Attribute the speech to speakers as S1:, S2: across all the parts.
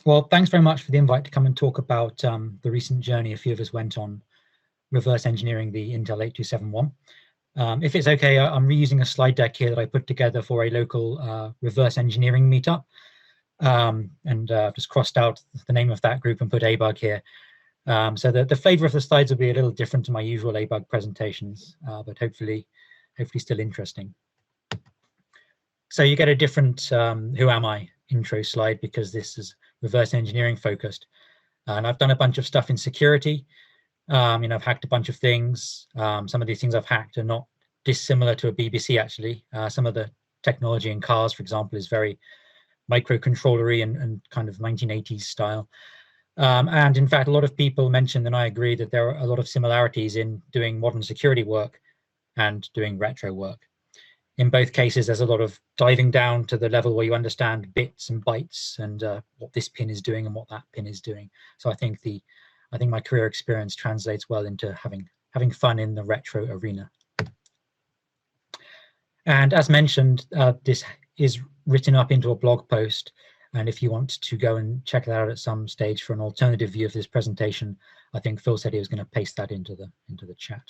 S1: Well, thanks very much for the invite to come and talk about the recent journey a few of us went on reverse engineering the Intel 8271. If it's okay, I'm reusing a slide deck here that I put together for a local reverse engineering meetup, and just crossed out the name of that group and put ABug here. So the flavor of the slides will be a little different to my usual ABug presentations, but hopefully still interesting. So you get a different who am I intro slide because this is reverse engineering focused. And I've done a bunch of stuff in security. I've hacked a bunch of things. Some of these things I've hacked are not dissimilar to a BBC actually. Some of the technology in cars, for example, is very microcontrollery and kind of 1980s style. And in fact, a lot of people mentioned, and I agree, that there are a lot of similarities in doing modern security work and doing retro work. In both cases, there's a lot of diving down to the level where you understand bits and bytes and what this pin is doing and what that pin is doing. So I think my career experience translates well into having fun in the retro arena. And as mentioned, this is written up into a blog post. And if you want to go and check that out at some stage for an alternative view of this presentation, I think Phil said he was going to paste that into the chat.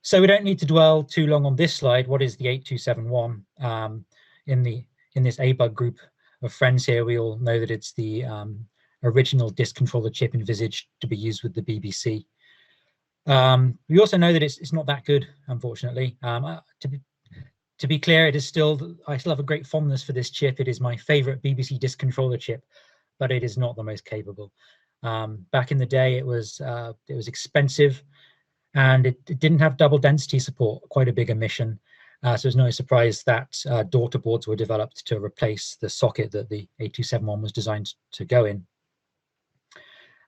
S1: So we don't need to dwell too long on this slide. What is the 8271? In this ABug group of friends here, we all know that it's the original disk controller chip envisaged to be used with the BBC. We also know that it's not that good, unfortunately. To be clear, I still have a great fondness for this chip. It is my favorite BBC disk controller chip, but it is not the most capable. Back in the day, it was expensive. And it didn't have double density support, quite a big omission. So it's no surprise that daughter boards were developed to replace the socket that the 8271 was designed to go in.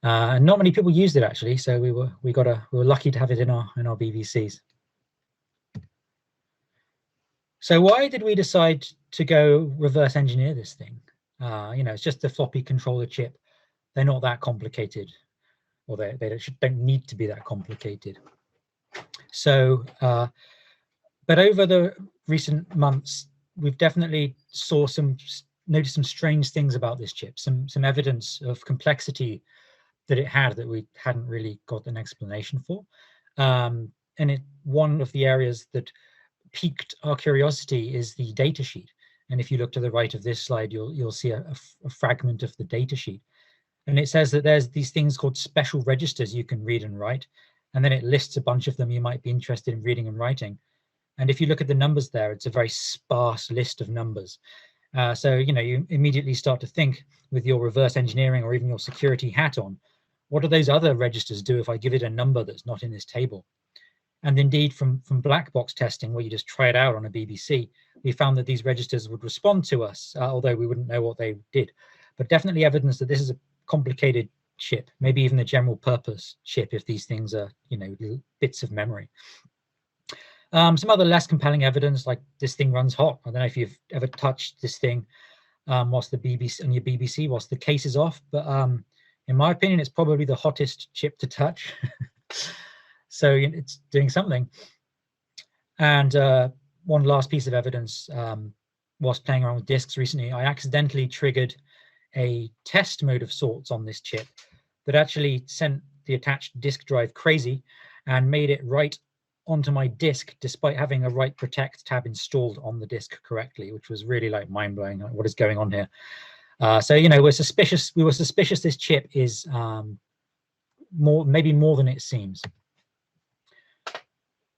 S1: And not many people used it actually, so we were lucky to have it in our BBCs. So why did we decide to go reverse engineer this thing? It's just a floppy controller chip. They're not that complicated, or they don't need to be that complicated. So, but over the recent months, we've definitely noticed some strange things about this chip, some evidence of complexity that it had that we hadn't really got an explanation for. And one of the areas that piqued our curiosity is the datasheet. And if you look to the right of this slide, you'll see a fragment of the datasheet. And it says that there's these things called special registers you can read and write. And then it lists a bunch of them you might be interested in reading and writing. And if you look at the numbers there, it's a very sparse list of numbers. So, you immediately start to think with your reverse engineering or even your security hat on, what do those other registers do if I give it a number that's not in this table? And indeed, from black box testing, where you just try it out on a BBC, we found that these registers would respond to us, although we wouldn't know what they did. But definitely evidence that this is a complicated chip, maybe even a general purpose chip if these things are, bits of memory. Some other less compelling evidence, like this thing runs hot. I don't know if you've ever touched this thing whilst the BBC on your BBC whilst the case is off, but in my opinion, it's probably the hottest chip to touch. So it's doing something. And one last piece of evidence, whilst playing around with disks recently, I accidentally triggered a test mode of sorts on this chip that actually sent the attached disk drive crazy and made it write onto my disk despite having a write protect tab installed on the disk correctly, which was really like mind-blowing. What is going on here? So we were suspicious this chip is maybe more than it seems.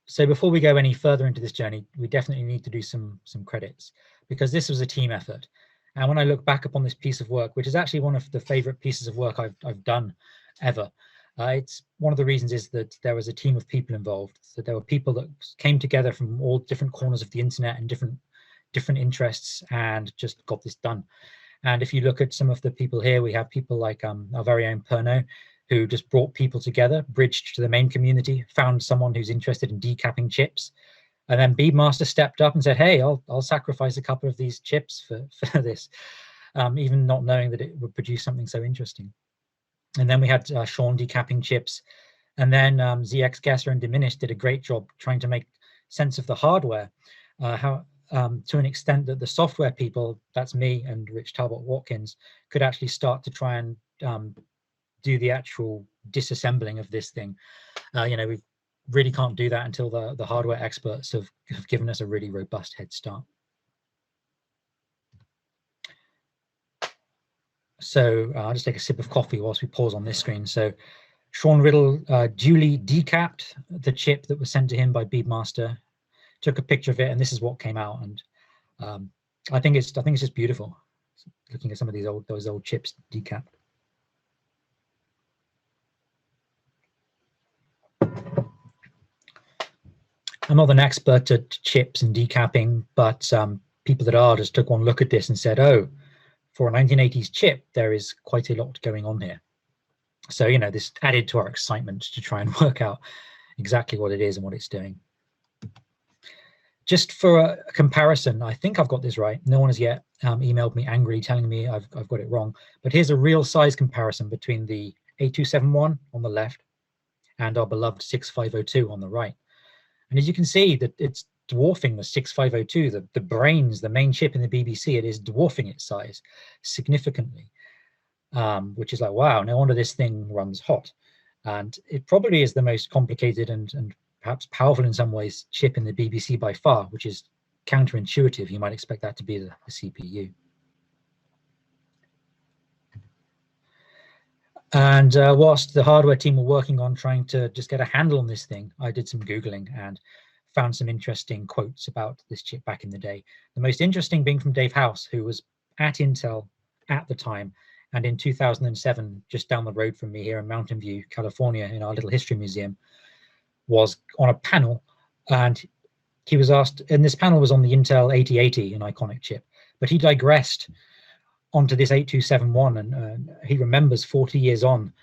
S1: So before we go any further into this journey, we definitely need to do some credits, because this was a team effort. And when I look back upon this piece of work, which is actually one of the favorite pieces of work I've done ever, it's one of the reasons is that there was a team of people involved. So there were people that came together from all different corners of the internet and different interests and just got this done. And if you look at some of the people here, we have people like our very own Perno, who just brought people together, bridged to the main community, found someone who's interested in decapping chips. And then Beadmaster stepped up and said, hey, I'll sacrifice a couple of these chips for this, even not knowing that it would produce something so interesting. And then we had Sean decapping chips. And then ZX Guesser and Diminished did a great job trying to make sense of the hardware, how to an extent that the software people, that's me and Rich Talbot Watkins, could actually start to try and do the actual disassembling of this thing. You know, we really can't do that until the hardware experts have given us a really robust head start. So I'll just take a sip of coffee whilst we pause on this screen. So Sean Riddle duly decapped the chip that was sent to him by Beadmaster, took a picture of it, and this is what came out. And I think it's just beautiful, looking at some of those old chips decapped. I'm not an expert at chips and decapping, but people that are just took one look at this and said, oh, for a 1980s chip, there is quite a lot going on here. So, you know, this added to our excitement to try and work out exactly what it is and what it's doing. Just for a comparison, I think I've got this right. No one has yet emailed me angrily telling me I've got it wrong. But here's a real size comparison between the 8271 on the left and our beloved 6502 on the right. And as you can see, that it's dwarfing the 6502, the brains, the main chip in the BBC, it is dwarfing its size significantly, which is like, wow, no wonder this thing runs hot. And it probably is the most complicated and perhaps powerful in some ways chip in the BBC by far, which is counterintuitive. You might expect that to be the CPU. And whilst the hardware team were working on trying to just get a handle on this thing, I did some Googling and found some interesting quotes about this chip back in the day. The most interesting being from Dave House, who was at Intel at the time. And in 2007, just down the road from me here in Mountain View, California, in our little history museum, was on a panel. And he was asked, and this panel was on the Intel 8080, an iconic chip, but he digressed onto this 8271, and he remembers 40 years on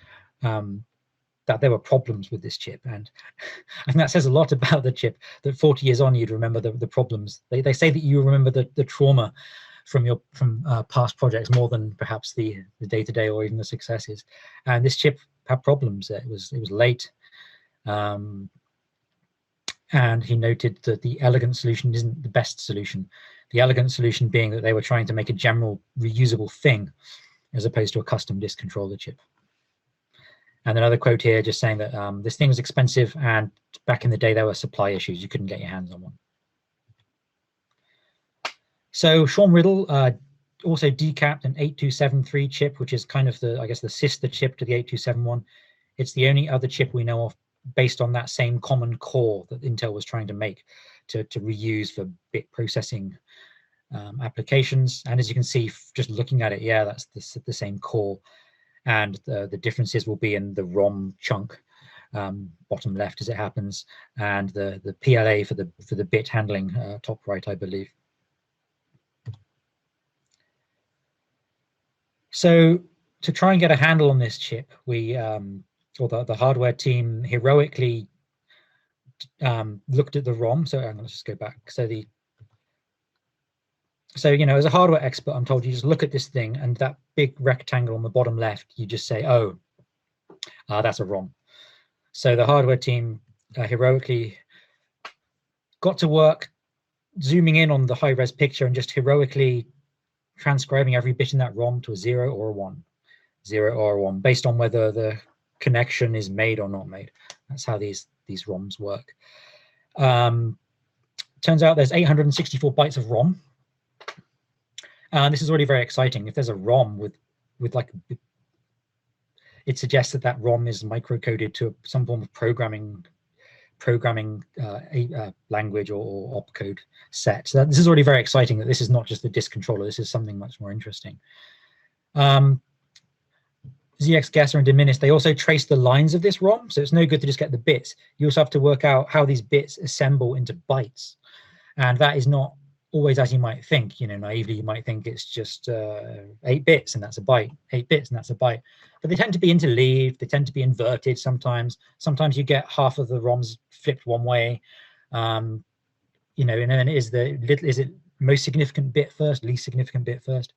S1: that there were problems with this chip, and that says a lot about the chip, that 40 years on you'd remember the problems. They say that you remember the trauma from past projects more than perhaps the day-to-day or even the successes. And this chip had problems. It was late, and he noted that the elegant solution isn't the best solution. The elegant solution being that they were trying to make a general reusable thing as opposed to a custom disk controller chip. And another quote here just saying that this thing was expensive, and back in the day there were supply issues. You couldn't get your hands on one. So Sean Riddle also decapped an 8273 chip, which is kind of I guess the sister chip to the 8271. It's the only other chip we know of based on that same common core that Intel was trying to make to reuse for bit processing applications. And as you can see, just looking at it, yeah, that's the same core. And the differences will be in the ROM chunk, bottom left as it happens, and the PLA for the bit handling, top right, I believe. So to try and get a handle on this chip, we or the hardware team heroically looked at the ROM. So I'm going to just go back. So, you know, as a hardware expert, I'm told you just look at this thing, and that big rectangle on the bottom left, you just say, oh, that's a ROM. So the hardware team heroically got to work zooming in on the high-res picture and just heroically transcribing every bit in that ROM to a 0 or a 1, 0 or a 1, based on whether the connection is made or not made. That's how these ROMs work. Turns out there's 864 bytes of ROM. This is already very exciting. If there's a ROM with like, it suggests that ROM is microcoded to some form of programming language or opcode set. So this is already very exciting, that this is not just a disk controller. This is something much more interesting. ZX Guesser and Diminished, they also trace the lines of this ROM. So it's no good to just get the bits. You also have to work out how these bits assemble into bytes. And that is not always as you might think. You know, naively you might think it's just 8 bits and that's a byte, 8 bits and that's a byte. But they tend to be interleaved, they tend to be inverted sometimes. Sometimes you get half of the ROMs flipped one way. You know, and then is it most significant bit first, least significant bit first?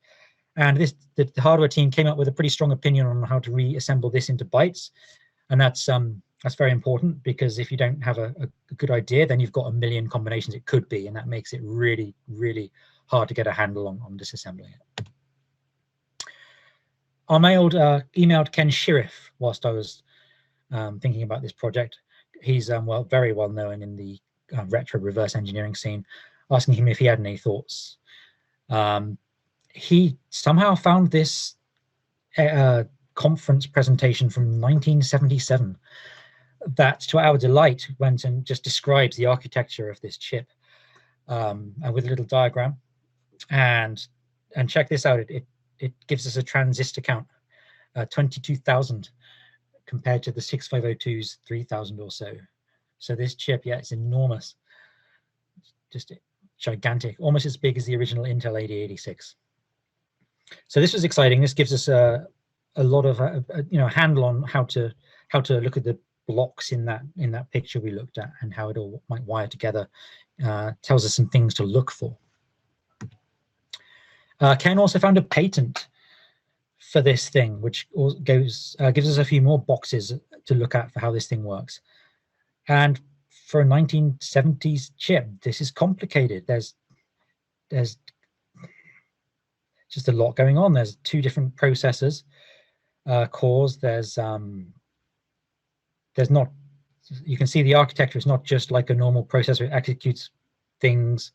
S1: And the hardware team came up with a pretty strong opinion on how to reassemble this into bytes, and that's very important, because if you don't have a good idea, then you've got a million combinations it could be, and that makes it really, really hard to get a handle on disassembling it. I emailed Ken Shirriff whilst I was thinking about this project. He's very well known in the retro reverse engineering scene, asking him if he had any thoughts. He somehow found this conference presentation from 1977 that, to our delight, went and just describes the architecture of this chip, and with a little diagram. And check this out, it gives us a transistor count, 22,000 compared to the 6502's 3,000 or so. So this chip, yeah, it's enormous, just gigantic, almost as big as the original Intel 8086. So this was exciting. This gives us a lot of handle on how to look at the blocks in that picture we looked at, and how it all might wire together. Tells us some things to look for. Ken also found a patent for this thing, which gives us a few more boxes to look at for how this thing works. And for a 1970s chip, this is complicated. There's just a lot going on. There's 2 different processors, cores. There's not, you can see the architecture is not just like a normal processor. It executes things,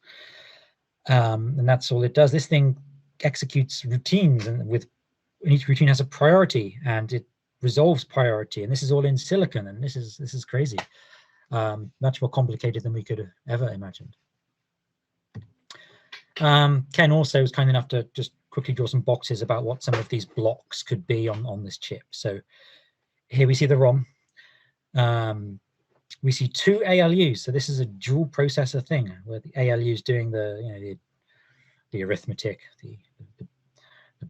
S1: and that's all it does. This thing executes routines, and each routine has a priority, and it resolves priority. And this is all in silicon, and this is crazy. Much more complicated than we could have ever imagined. Ken also was kind enough to just quickly draw some boxes about what some of these blocks could be on this chip. So here we see the ROM. We see 2 ALUs. So this is a dual processor thing, where the ALU is doing the arithmetic, the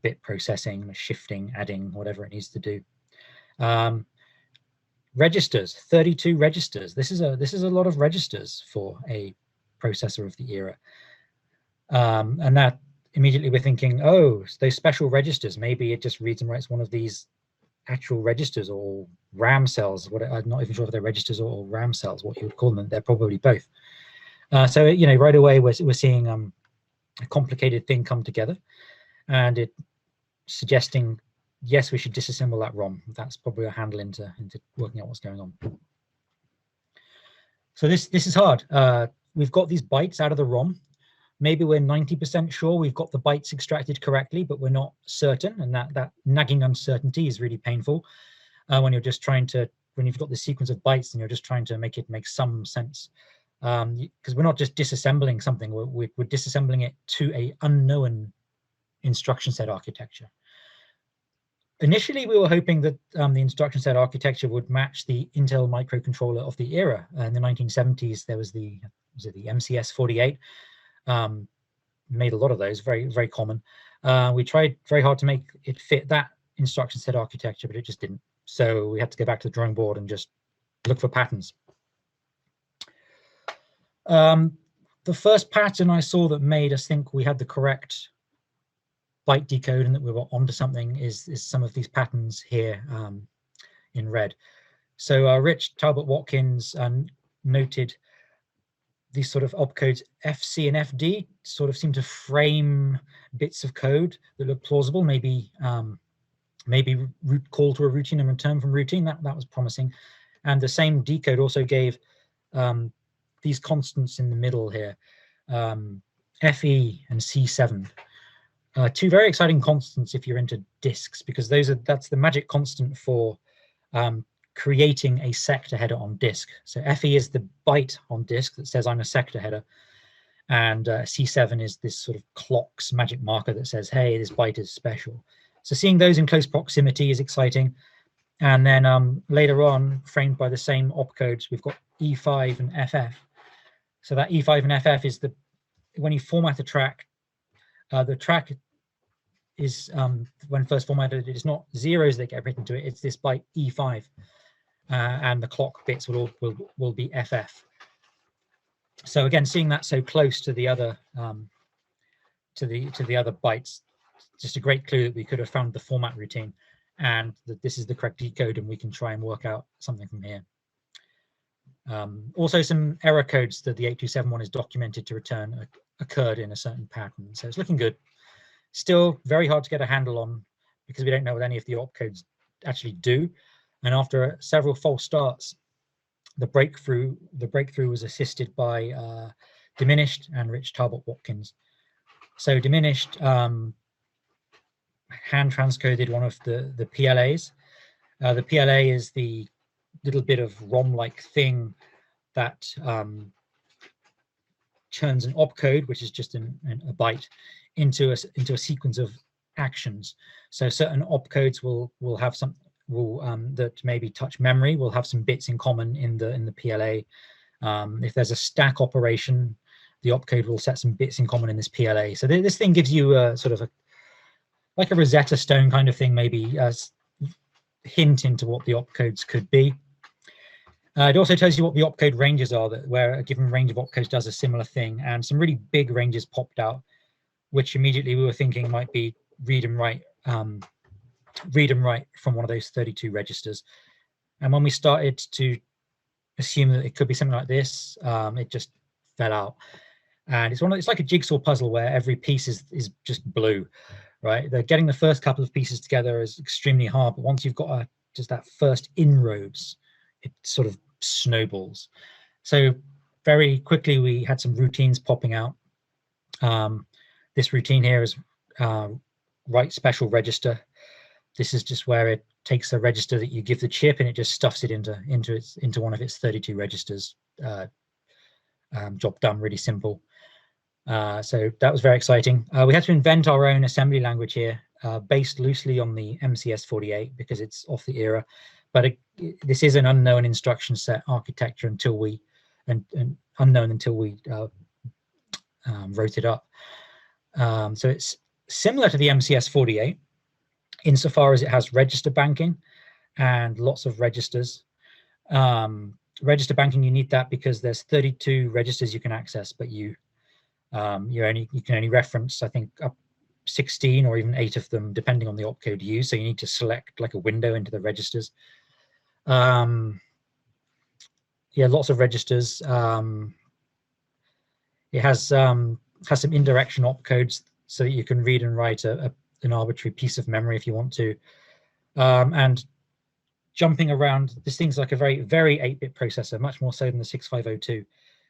S1: bit processing, the shifting, adding, whatever it needs to do. Registers, 32 registers. This is a lot of registers for a processor of the era. And that immediately we're thinking, oh, those special registers, maybe it just reads and writes one of these actual registers or RAM cells. I'm not even sure if they're registers or RAM cells, what you would call them. They're probably both. So right away we're seeing a complicated thing come together, and it suggesting, yes, we should disassemble that ROM. That's probably a handle into working out what's going on. So this is hard. We've got these bytes out of the ROM. Maybe we're 90% sure we've got the bytes extracted correctly, but we're not certain, and that nagging uncertainty is really painful when you're just trying to, when you've got this sequence of bytes and you're just trying to make it make some sense. Because we're not just disassembling something, we're disassembling it to a unknown instruction set architecture. Initially, we were hoping that the instruction set architecture would match the Intel microcontroller of the era. In the 1970s, there was the MCS 48. Made a lot of those, very, very common. We tried very hard to make it fit that instruction set architecture, but it just didn't. So we had to go back to the drawing board and just look for patterns. The first pattern I saw that made us think we had the correct byte decode and that we were onto something is some of these patterns here in red. So Rich Talbot-Watkins noted these sort of opcodes FC and FD sort of seem to frame bits of code that look plausible, maybe root call to a routine and return from routine. That was promising. And the same decode also gave these constants in the middle here, FE and C7. 2 very exciting constants if you're into disks, because that's the magic constant for creating a sector header on disk. So FE is the byte on disk that says I'm a sector header, and C7 is this sort of clock's magic marker that says, hey, this byte is special. So seeing those in close proximity is exciting. And then later on, framed by the same opcodes, we've got E5 and FF. So that E5 and FF is the when you format the track is when first formatted, it's not zeros that get written to it. It's this byte E5, and the clock bits will be FF. So again, seeing that so close to the other to the other bytes, just a great clue that we could have found the format routine, and that this is the correct decode, and we can try and work out something from here. Also, some error codes that the 8271 is documented to return occurred in a certain pattern, so it's looking good. Still very hard to get a handle on because we don't know what any of the opcodes actually do. And after several false starts, the breakthrough was assisted by Diminished and Rich Tarbot-Watkins. So Diminished hand transcoded one of the PLAs. The PLA is the little bit of ROM-like thing that churns an opcode, which is just a byte, into a sequence of actions. So certain opcodes will have some that maybe touch memory will have some bits in common in the PLA. If there's a stack operation, the opcode will set some bits in common in this PLA. So this thing gives you a sort of like a Rosetta Stone kind of thing, maybe a hint into what the opcodes could be. It also tells you what the opcode ranges are, where a given range of opcodes does a similar thing, and some really big ranges popped out, which immediately we were thinking might be read and write from one of those 32 registers. And when we started to assume that it could be something like this, it just fell out. And it's like a jigsaw puzzle where every piece is just blue, right? They're getting the first couple of pieces together is extremely hard, but once you've got just that first inroads, it sort of snowballs. So very quickly we had some routines popping out. This routine here is write special register. This is just where it takes a register that you give the chip and it just stuffs it into one of its 32 registers. Job done, really simple. So that was very exciting. We had to invent our own assembly language here, based loosely on the MCS48 because it's off the era. But this is an unknown instruction set architecture until we wrote it up. So it's similar to the MCS48 insofar as it has register banking and lots of registers. Register banking, you need that because there's 32 registers you can access, but you can only reference, I think, up 16 or even 8 of them, depending on the opcode you use. So you need to select like a window into the registers. Yeah, lots of registers. It has some indirection opcodes so that you can read and write an arbitrary piece of memory if you want to. And jumping around, this thing's like a very, very 8-bit processor, much more so than the 6502.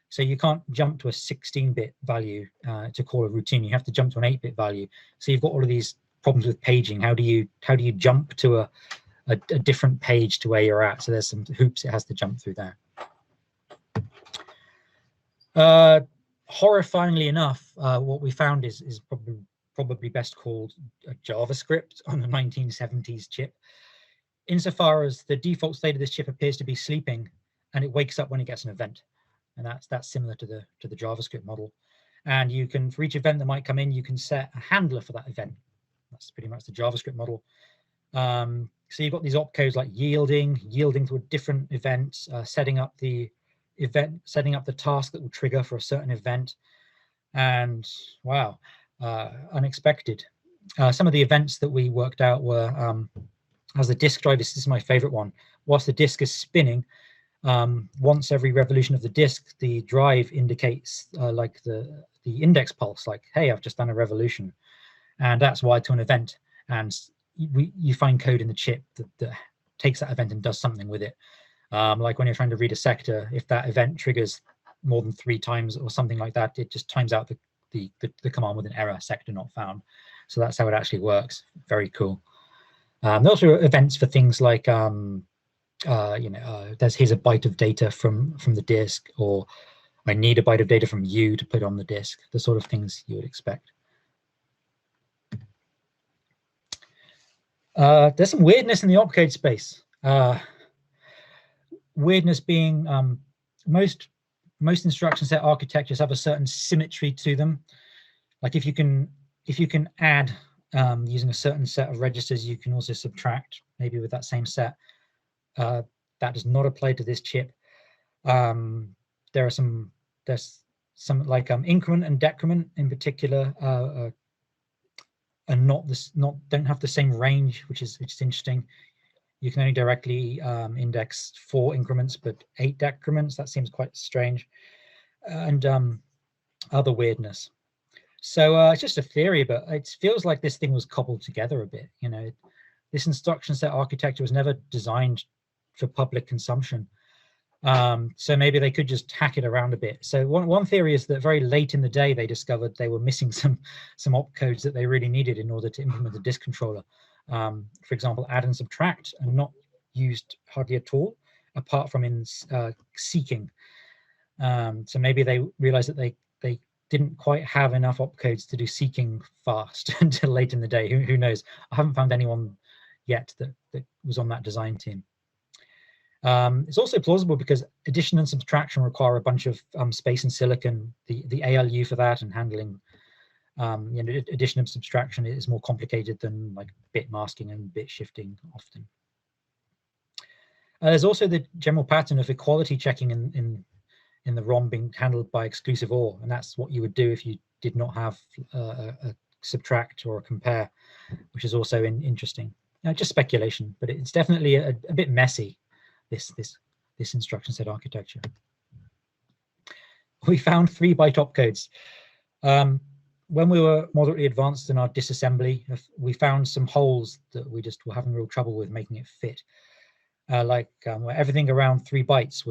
S1: So you can't jump to a 16-bit value to call a routine. You have to jump to an 8-bit value. So you've got all of these problems with paging. How do you jump to a different page to where you're at? So there's some hoops it has to jump through there. Horrifyingly enough, what we found is probably best called a JavaScript on a 1970s chip. Insofar as the default state of this chip appears to be sleeping, and it wakes up when it gets an event. And that's similar to the JavaScript model. And you can, for each event that might come in, you can set a handler for that event. That's pretty much the JavaScript model. So you've got these opcodes like yielding to a different event, setting up the task that will trigger for a certain event. And wow, unexpected. Some of the events that we worked out were, as the disk drive, this is my favorite one. Whilst the disk is spinning, once every revolution of the disk, the drive indicates like the index pulse, like, hey, I've just done a revolution. And that's wired to an event. And you find code in the chip that takes that event and does something with it. Like when you're trying to read a sector, if that event triggers more than 3 times or something like that, it just times out the command with an error, sector not found. So that's how it actually works. Very cool. There also are events for things like, here's a byte of data from the disk, or I need a byte of data from you to put on the disk, the sort of things you would expect. There's some weirdness in the opcode space. Weirdness being most most instruction set architectures have a certain symmetry to them. Like if you can add using a certain set of registers, you can also subtract maybe with that same set. That does not apply to this chip. There's some like increment and decrement in particular are don't have the same range, which is interesting. You can only directly index 4 increments, but 8 decrements. That seems quite strange, and other weirdness. So it's just a theory, but it feels like this thing was cobbled together a bit. You know, this instruction set architecture was never designed for public consumption. So maybe they could just hack it around a bit. So one theory is that very late in the day they discovered they were missing some opcodes that they really needed in order to implement the disk controller. For example, add and subtract are not used hardly at all, apart from in seeking. So maybe they realized that they didn't quite have enough opcodes to do seeking fast until late in the day. Who knows? I haven't found anyone yet that was on that design team. It's also plausible because addition and subtraction require a bunch of space and silicon. The ALU for that and handling you know, addition and subtraction is more complicated than like bit masking and bit shifting often. There's also the general pattern of equality checking in the ROM being handled by exclusive OR, and that's what you would do if you did not have a subtract or a compare, which is also interesting. Just speculation, but it's definitely a bit messy. This instruction set architecture. We found 3-byte opcodes. When we were moderately advanced in our disassembly, we found some holes that we just were having real trouble with making it fit. Where everything around 3 bytes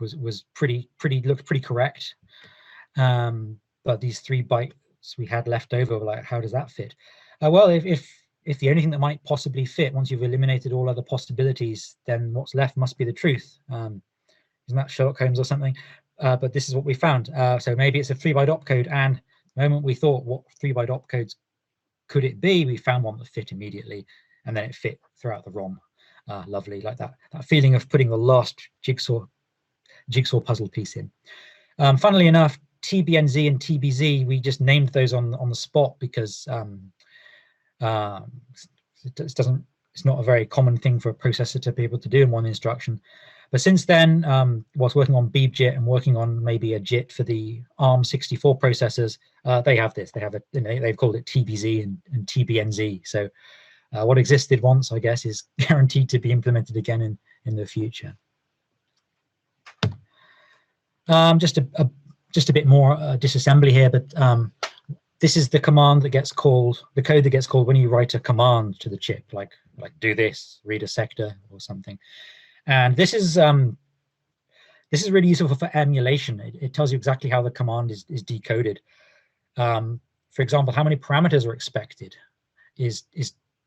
S1: looked pretty correct, but these 3 bytes we had left over, like, how does that fit? Well, if the only thing that might possibly fit, once you've eliminated all other possibilities, then what's left must be the truth. Isn't that Sherlock Holmes or something? But this is what we found. So maybe it's a 3-byte opcode, and the moment we thought, what 3-byte opcodes could it be, we found one that fit immediately, and then it fit throughout the ROM. Lovely, like that feeling of putting the last jigsaw puzzle piece in. Funnily enough, TBNZ and TBZ, we just named those on the spot because it's not a very common thing for a processor to be able to do in one instruction. But since then, whilst working on BeebJIT and working on maybe a JIT for the ARM64 processors, they have this. They have they've called it TBZ and TBNZ. So what existed once, I guess, is guaranteed to be implemented again in the future. Just a bit more disassembly here, but this is the command that gets called, the code that gets called when you write a command to the chip, like do this, read a sector or something. And this is really useful for emulation. It tells you exactly how the command is decoded. For example, how many parameters are expected is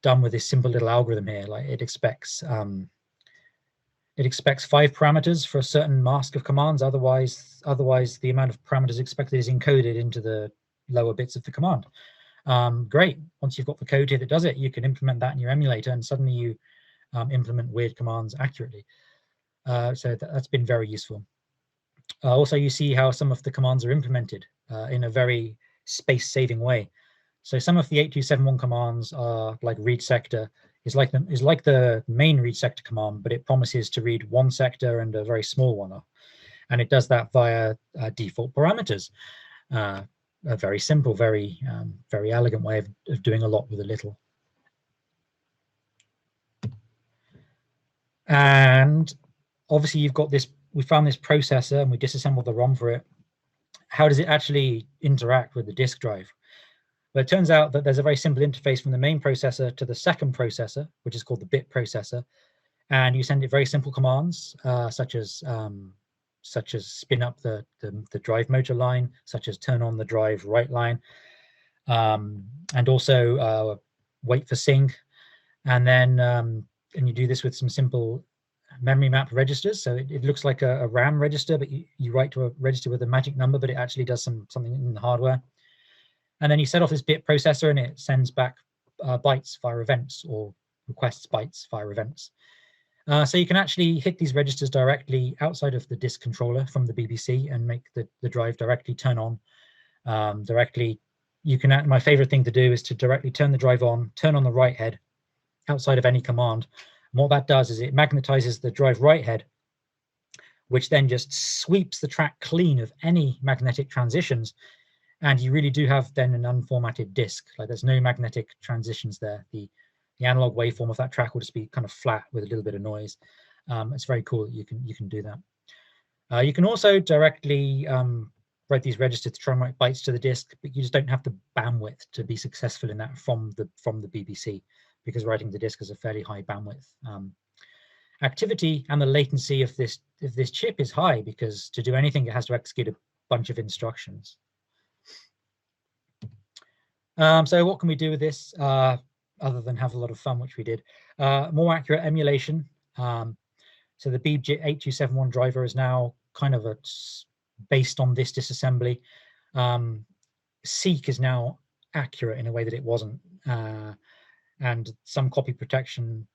S1: done with this simple little algorithm here. Like it expects 5 parameters for a certain mask of commands. Otherwise the amount of parameters expected is encoded into the lower bits of the command. Great. Once you've got the code here that does it, you can implement that in your emulator, and suddenly you implement weird commands accurately. So that's been very useful. Also, you see how some of the commands are implemented in a very space-saving way. So some of the 8271 commands are like read sector is like the main read sector command, but it promises to read 1 sector and a very small one, and it does that via default parameters. A very simple, very elegant way of doing a lot with a little. And obviously you've got this, we found this processor and we disassembled the ROM for it. How does it actually interact with the disk drive? Well, it turns out that there's a very simple interface from the main processor to the second processor, which is called the bit processor. And you send it very simple commands, such as spin up the drive motor line, such as turn on the drive write line, and also wait for sync. And then and you do this with some simple memory map registers. So it looks like a RAM register, but you write to a register with a magic number, but it actually does something in the hardware. And then you set off this bit processor and it sends back bytes via events, or requests bytes via events. So you can actually hit these registers directly outside of the disk controller from the BBC and make the drive directly turn on. Directly, you can. My favorite thing to do is to directly turn the drive on, turn on the write head outside of any command. And what that does is it magnetizes the drive write head, which then just sweeps the track clean of any magnetic transitions. And you really do have then an unformatted disk. Like there's no magnetic transitions there. The analog waveform of that track will just be kind of flat with a little bit of noise. It's very cool that you can do that. You can also directly write these registers to try and write bytes to the disk, but you just don't have the bandwidth to be successful in that from the BBC, because writing the disk is a fairly high bandwidth. Activity and the latency of this chip is high, because to do anything it has to execute a bunch of instructions. So what can we do with this other than have a lot of fun, which we did? More accurate emulation. So the Beeb 8271 driver is now kind of based on this disassembly. Seek is now accurate in a way that it wasn't, and some copy protection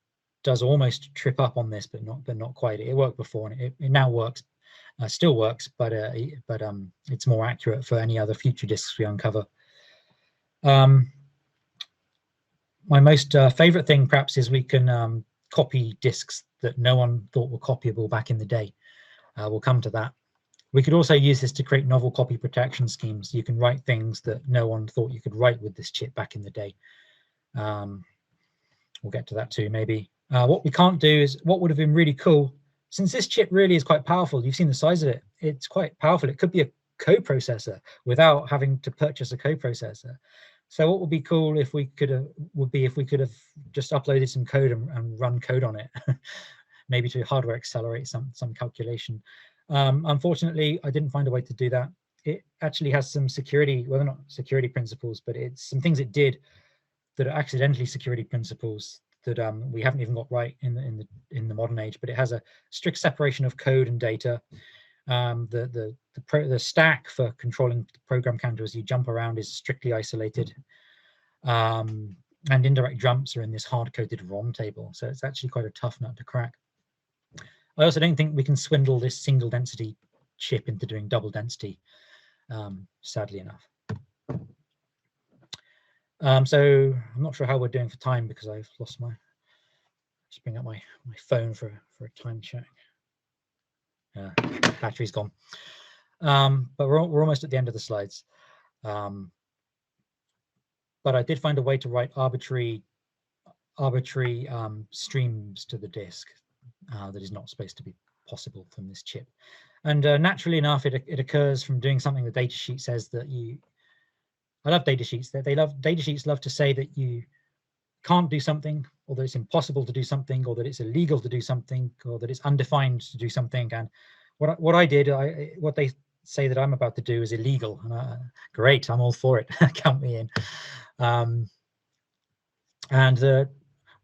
S1: does almost trip up on this, but not quite. It worked before, and it now works, still works, but it's more accurate for any other future disks we uncover. My most favorite thing perhaps is we can copy disks that no one thought were copyable back in the day. We'll come to that. We could also use this to create novel copy protection schemes. You can write things that no one thought you could write with this chip back in the day. We'll get to that too, maybe. What we can't do is, what would have been really cool, since this chip really is quite powerful, you've seen the size of it, it's quite powerful. It could be a coprocessor without having to purchase a coprocessor. So what would be cool if we could have just uploaded some code and run code on it, maybe to hardware accelerate some calculation. Unfortunately, I didn't find a way to do that. It actually has some security, well, not security principles, but it's some things it did that are accidentally security principles that we haven't even got right in the modern age. But it has a strict separation of code and data. The stack for controlling the program counter as you jump around is strictly isolated, and indirect jumps are in this hard-coded ROM table, so it's actually quite a tough nut to crack. I also don't think we can swindle this single density chip into doing double density, sadly enough. So I'm not sure how we're doing for time, because I've lost my, just bring up my phone for a time check. Battery's gone. But we're almost at the end of the slides. But I did find a way to write arbitrary streams to the disk that is not supposed to be possible from this chip. And naturally enough, it occurs from doing something the datasheet says that you. I love datasheets. Datasheets love to say that you can't do something, or that it's impossible to do something, or that it's illegal to do something, or that it's undefined to do something. And what I did, what they say that I'm about to do is illegal. And great, I'm all for it. Count me in.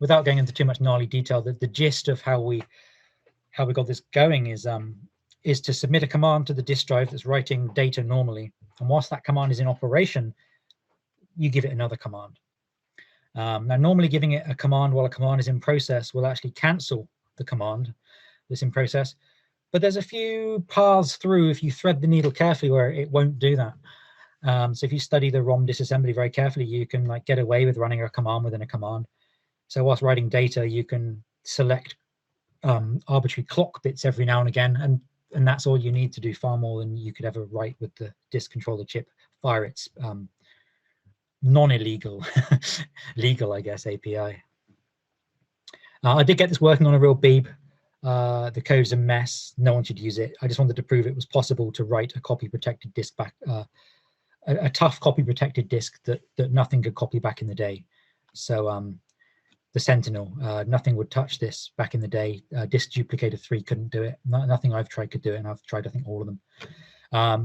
S1: Without going into too much gnarly detail, the gist of how we got this going is to submit a command to the disk drive that's writing data normally, and whilst that command is in operation, you give it another command. Now, normally giving it a command while a command is in process will actually cancel the command that's in process, but there's a few paths through, if you thread the needle carefully, where it won't do that. So if you study the ROM disassembly very carefully, you can like get away with running a command within a command. So whilst writing data, you can select arbitrary clock bits every now and again, and that's all you need to do, far more than you could ever write with the disk controller chip via its non-illegal, legal, I guess, API. I did get this working on a real Beeb. The code's a mess. No one should use it. I just wanted to prove it was possible to write a copy-protected disk back, a tough copy-protected disk that nothing could copy back in the day. So the Sentinel, nothing would touch this back in the day. Disk Duplicator 3 couldn't do it. Nothing I've tried could do it, and I've tried, I think, all of them.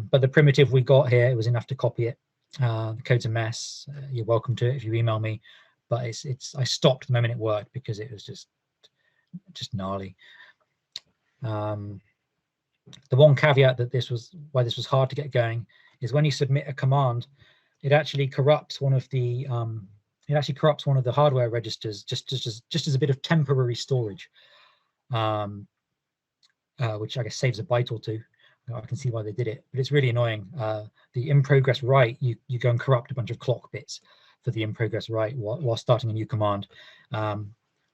S1: But the primitive we got here, it was enough to copy it. The code's a mess. You're welcome to it if you email me, but I stopped the moment it worked because it was just gnarly. The one caveat that why this was hard to get going is when you submit a command, it actually corrupts one of the hardware registers just as a bit of temporary storage. which I guess saves a byte or two. I can see why they did it, but it's really annoying. The in progress write, you go and corrupt a bunch of clock bits for the in progress write while starting a new command.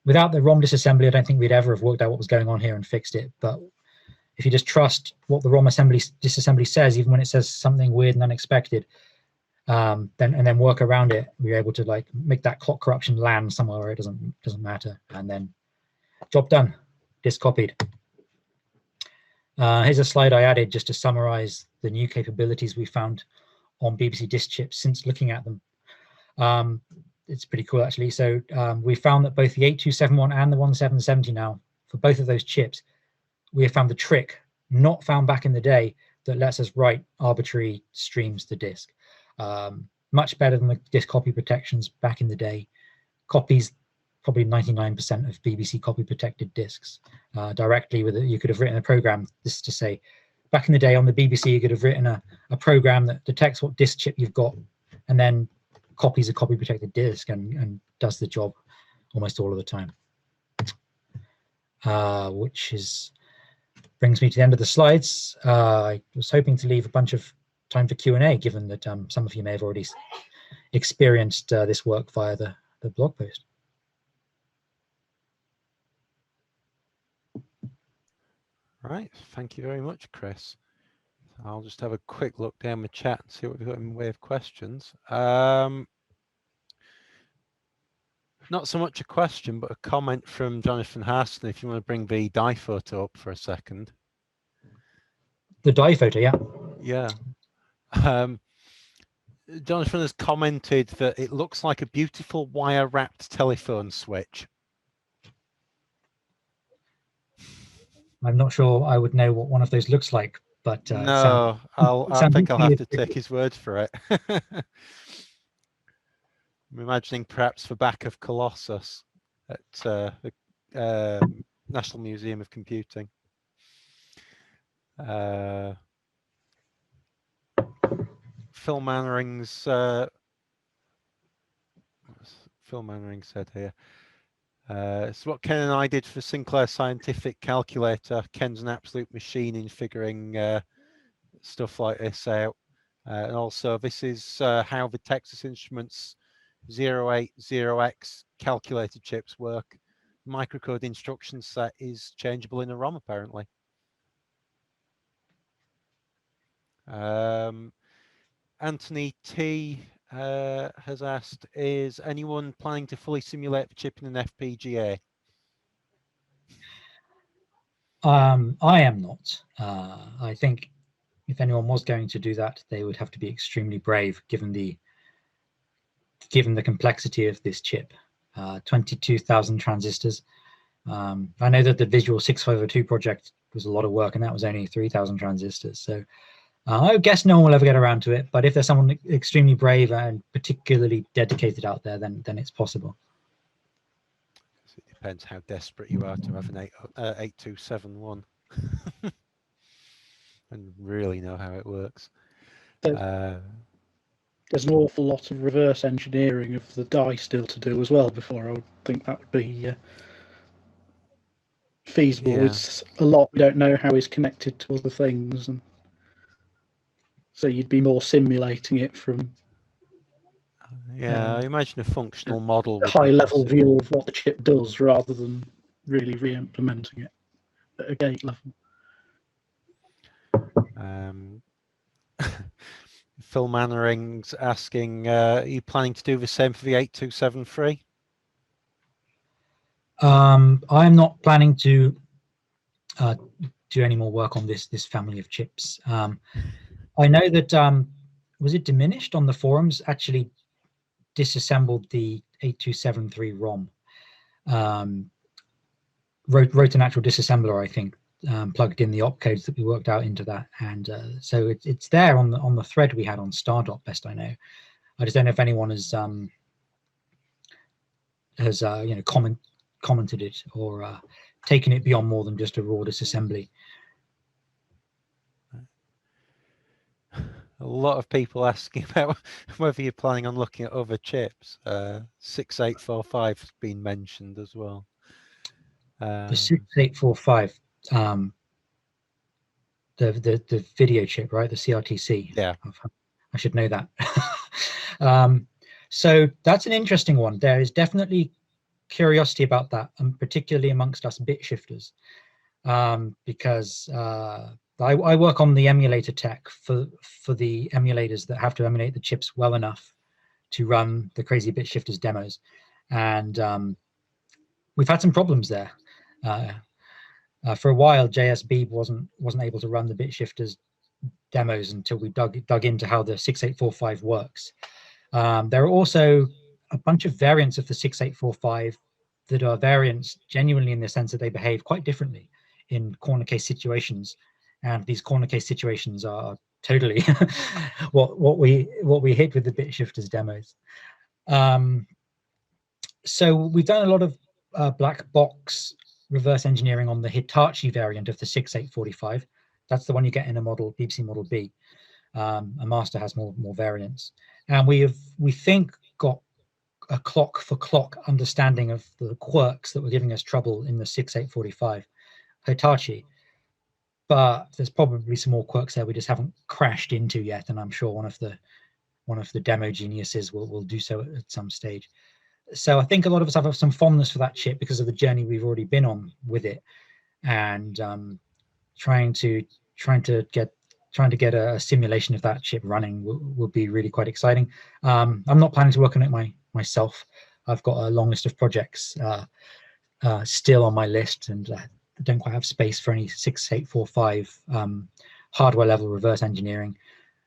S1: Without the ROM disassembly, I don't think we'd ever have worked out what was going on here and fixed it. But if you just trust what the ROM disassembly says, even when it says something weird and unexpected, then work around it, we're able to like make that clock corruption land somewhere where it doesn't matter, and then job done, disk copied. Here's a slide I added just to summarize the new capabilities we found on BBC disk chips since looking at them. It's pretty cool actually. So we found that both the 8271 and the 1770 now, for both of those chips, we have found the trick not found back in the day that lets us write arbitrary streams to disk. Much better than the disk copy protections back in the day. Copies probably 99% of BBC copy protected disks directly with it. You could have written a program. This is to say, back in the day on the BBC, you could have written a program that detects what disk chip you've got and then copies a copy protected disk and does the job almost all of the time. Which brings me to the end of the slides. I was hoping to leave a bunch of time for Q&A, given that some of you may have already experienced this work via the blog post.
S2: Right, thank you very much, Chris. I'll just have a quick look down the chat and see what we've got in the way of questions. Not so much a question, but a comment from Jonathan Harston, if you want to bring the die photo up for a second.
S1: The die photo, yeah.
S2: Yeah. Jonathan has commented that it looks like a beautiful wire-wrapped telephone switch.
S1: I'm not sure I would know what one of those looks like, but
S2: no, I think I'll have to take his word for it. I'm imagining perhaps the back of Colossus at the National Museum of Computing. Phil Mannering said here. It's what Ken and I did for Sinclair Scientific Calculator. Ken's an absolute machine in figuring stuff like this out. And also, this is how the Texas Instruments 080X calculator chips work. Microcode instruction set is changeable in a ROM, apparently. Anthony T has asked, is anyone planning to fully simulate the chip in an FPGA?
S1: I am not. I think if anyone was going to do that, they would have to be extremely brave, given the complexity of this chip. 22,000 transistors. I know that the Visual 6502 project was a lot of work, and that was only 3,000 transistors. So I guess no one will ever get around to it. But if there's someone extremely brave and particularly dedicated out there, then it's possible.
S2: It depends how desperate you are to have an 8271 and really know how it works.
S3: There's an awful lot of reverse engineering of the die still to do as well before I would think that would be feasible. Yeah. It's a lot we don't know how it's connected to other things, and so you'd be more simulating it from.
S2: Yeah, I imagine a functional model,
S3: a high-level view of what the chip does, rather than really re-implementing it at a gate level.
S2: Phil Mannering's asking, are you planning to do the same for the 8273?
S1: I'm not planning to do any more work on this family of chips. I know that was it Diminished on the forums actually disassembled the 8273 ROM. Wrote an actual disassembler, I think, plugged in the opcodes that we worked out into that, and so it's there on the thread we had on Stardot, best I know. I just don't know if anyone has commented it or taken it beyond more than just a raw disassembly.
S2: A lot of people asking about whether you're planning on looking at other chips. 6845 has been mentioned as well.
S1: The 6845, the video chip, right? The CRTC.
S2: Yeah.
S1: I should know that. So that's an interesting one. There is definitely curiosity about that, and particularly amongst us bit shifters, because I work on the emulator tech for the emulators that have to emulate the chips well enough to run the crazy bit shifters demos, and we've had some problems there. For a while, JSB wasn't able to run the bit shifters demos until we dug into how the 6845 works. There are also a bunch of variants of the 6845 that are variants genuinely in the sense that they behave quite differently in corner case situations, and these corner case situations are totally what we hit with the bit shifters demos. So we've done a lot of black box reverse engineering on the Hitachi variant of the 6845. That's the one you get in a model, BBC Model B. A master has more variants, and we think got a clock for clock understanding of the quirks that were giving us trouble in the 6845 Hitachi. But there's probably some more quirks there we just haven't crashed into yet, and I'm sure one of the demo geniuses will do so at some stage. So I think a lot of us have some fondness for that chip because of the journey we've already been on with it, and trying to get a simulation of that chip running will be really quite exciting. I'm not planning to work on it myself. I've got a long list of projects still on my list, and don't quite have space for any 6845 hardware level reverse engineering.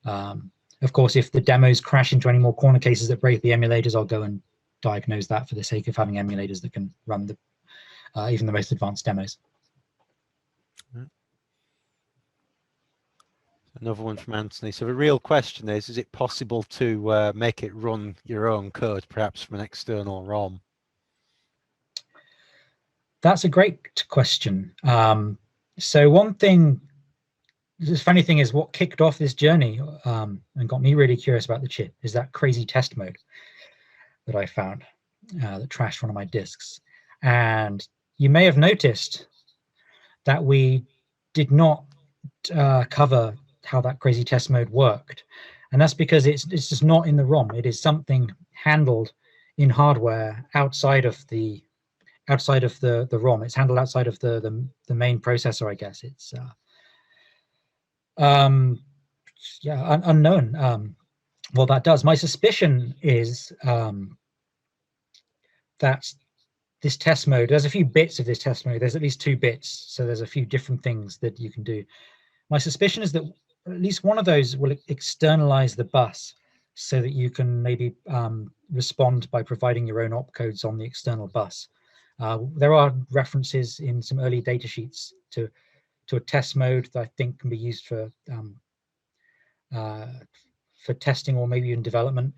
S1: Of course, if the demos crash into any more corner cases that break the emulators, I'll go and diagnose that for the sake of having emulators that can run even the most advanced demos.
S2: Another one from Anthony. So the real question is it possible to make it run your own code, perhaps from an external ROM?
S1: That's a great question. So one thing, the funny thing is what kicked off this journey and got me really curious about the chip is that crazy test mode that I found that trashed one of my disks. And you may have noticed that we did not cover how that crazy test mode worked, and that's because it's just not in the ROM. It is something handled in hardware outside of the ROM. It's handled outside of the main processor, I guess. It's unknown what that does. My suspicion is that this test mode, there's a few bits of this test mode. There's at least 2 bits, so there's a few different things that you can do. My suspicion is that at least one of those will externalize the bus so that you can maybe respond by providing your own opcodes on the external bus. There are references in some early data sheets to a test mode that I think can be used for testing or maybe in development.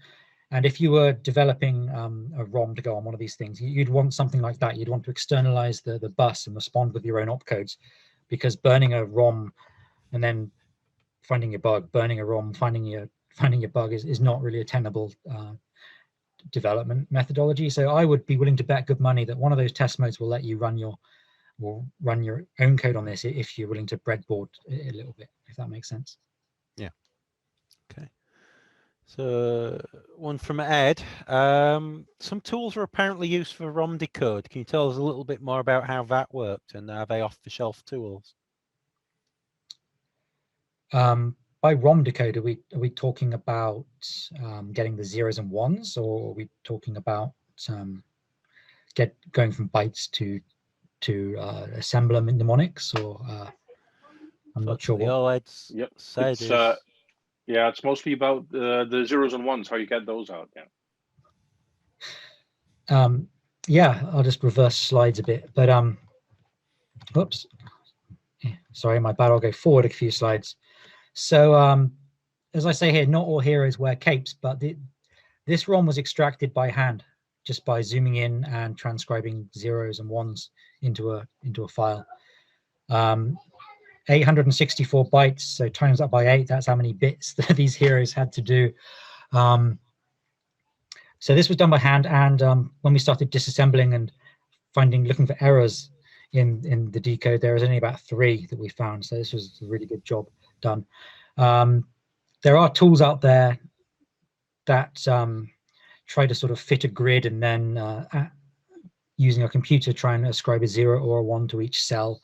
S1: And if you were developing a ROM to go on one of these things, you'd want something like that. You'd want to externalize the bus and respond with your own opcodes, because burning a ROM and then finding your bug, burning a ROM, finding your bug is not really a tenable development methodology. So I would be willing to bet good money that one of those test modes will let you run your own code on this if you're willing to breadboard it a little bit, if that makes sense.
S2: Yeah. Okay. So one from Ed. Some tools are apparently used for ROM decode. Can you tell us a little bit more about how that worked, and are they off-the-shelf tools?
S1: By ROM decode, are we talking about getting the 0s and 1s, or are we talking about going from bytes to assembler mnemonics, or I'm not sure what.
S2: All Ed's said is,
S4: yeah, it's mostly about the 0s and 1s, how you get those out.
S1: Yeah, I'll just reverse slides a bit, but oops, sorry, my bad. I'll go forward a few slides. So as I say here, not all heroes wear capes, but this ROM was extracted by hand, just by zooming in and transcribing 0s and 1s into a file. 864 bytes, so times that by 8, that's how many bits that these heroes had to do. So this was done by hand, and when we started disassembling and looking for errors in the decode. There was only about 3 that we found, so this was a really good job done. There are tools out there that try to sort of fit a grid and then using a computer try and ascribe a 0 or a 1 to each cell.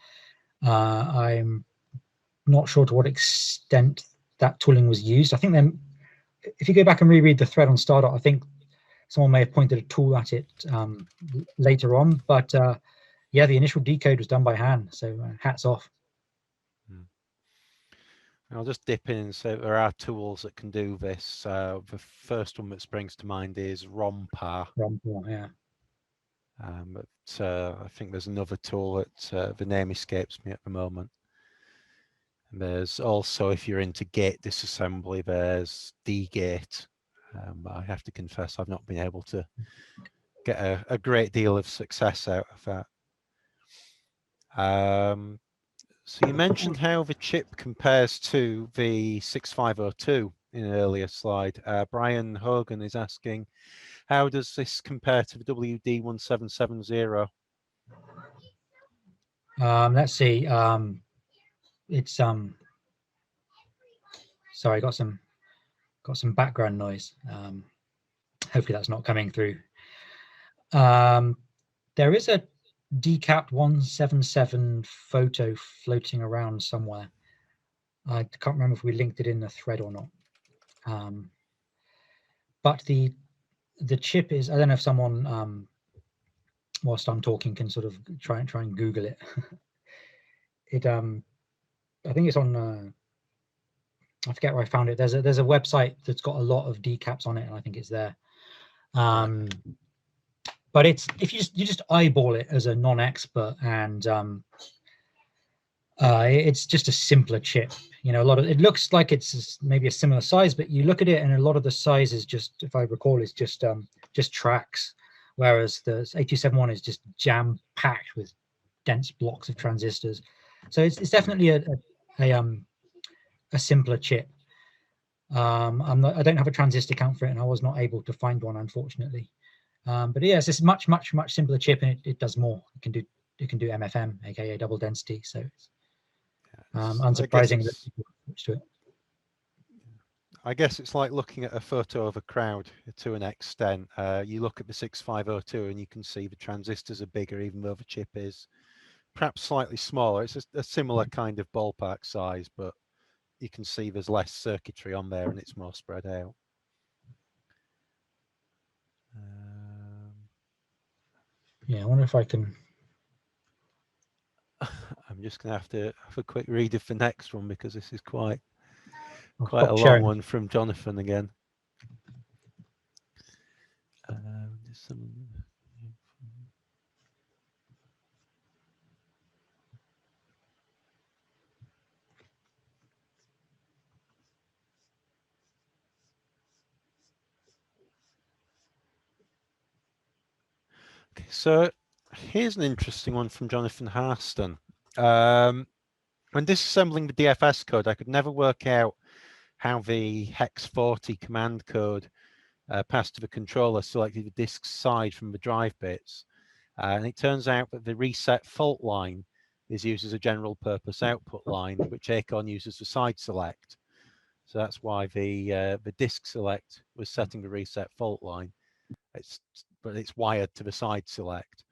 S1: I'm not sure to what extent that tooling was used. I think then, if you go back and reread the thread on Stardot, I think someone may have pointed a tool at it later on, but yeah, the initial decode was done by hand, so hats off.
S2: I'll just dip in and say there are tools that can do this. The first one that springs to mind is ROMPAR.
S1: ROMPAR, yeah.
S2: But I think there's another tool that the name escapes me at the moment. And there's also, if you're into gate disassembly, there's dgate. I have to confess I've not been able to get a great deal of success out of that. So you mentioned how the chip compares to the 6502 in an earlier slide. Brian Hogan is asking, how does this compare to the WD1770?
S1: Let's see. It's sorry, got some background noise. Hopefully that's not coming through. There is a decapped 177 photo floating around somewhere. I can't remember if we linked it in the thread or not. But the chip is, I don't know if someone whilst I'm talking can sort of try and Google it. I think it's on I forget where I found it. There's a website that's got a lot of decaps on it, and I think it's there. But it's, if you just eyeball it as a non-expert, and it's just a simpler chip. You know, it looks like it's maybe a similar size, but you look at it and a lot of the size is just, if I recall, is just tracks, whereas the 8271 is just jam packed with dense blocks of transistors. So it's definitely a simpler chip. I don't have a transistor count for it, and I was not able to find one, unfortunately. But yes, it's much simpler chip, and it does more. It can do MFM, aka double density. So it's unsurprising that people switch to it.
S2: I guess it's like looking at a photo of a crowd to an extent. You look at the 6502 and you can see the transistors are bigger, even though the chip is perhaps slightly smaller. It's a similar kind of ballpark size, but you can see there's less circuitry on there and it's more spread out.
S1: Yeah, I wonder if I can.
S2: I'm just going to have a quick read of the next one, because this is quite a long
S1: sharing.
S2: one from Jonathan again. Okay, so here's an interesting one from Jonathan Harston. When disassembling the DFS code, I could never work out how the hex 40 command code passed to the controller selected the disk side from the drive bits. And it turns out that the reset fault line is used as a general purpose output line, which Acorn uses for side select. So that's why the disk select was setting the reset fault line. But it's wired to the side select.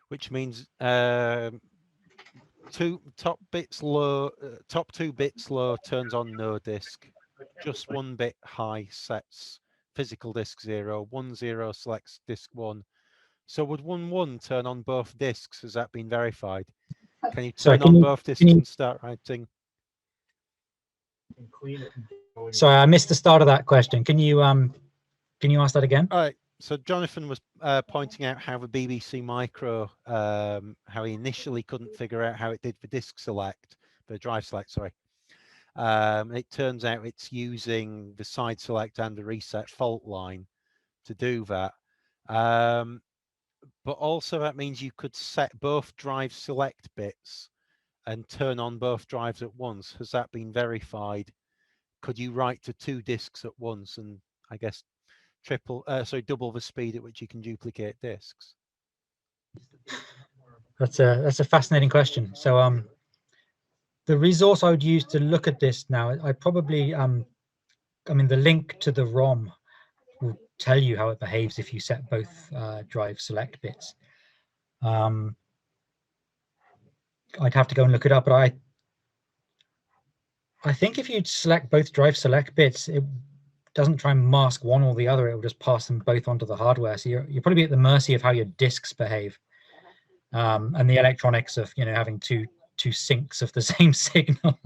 S2: Which means top 2 bits low turns on no disk, just 1 bit high sets physical disk 0, 1 0 selects disk 1. So would 1 1 turn on both disks? Has that been verified? Can you turn on both disks and start writing?
S1: Sorry, I missed the start of that question. Can you ask that again?
S2: All right. So Jonathan was pointing out how the BBC Micro, how he initially couldn't figure out how it did the disk select, the drive select, sorry. It turns out it's using the side select and the reset fault line to do that. But also that means you could set both drive select bits and turn on both drives at once. Has that been verified? Could you write to 2 disks at once and, I guess, double the speed at which you can duplicate disks?
S1: That's a fascinating question. So the resource I would use to look at this now, I probably I mean the link to the ROM will tell you how it behaves if you set both drive select bits. I'd have to go and look it up, but I think if you select both drive select bits, it doesn't try and mask one or the other. It will just pass them both onto the hardware. So you're probably at the mercy of how your disks behave, and the electronics of having two syncs of the same signal.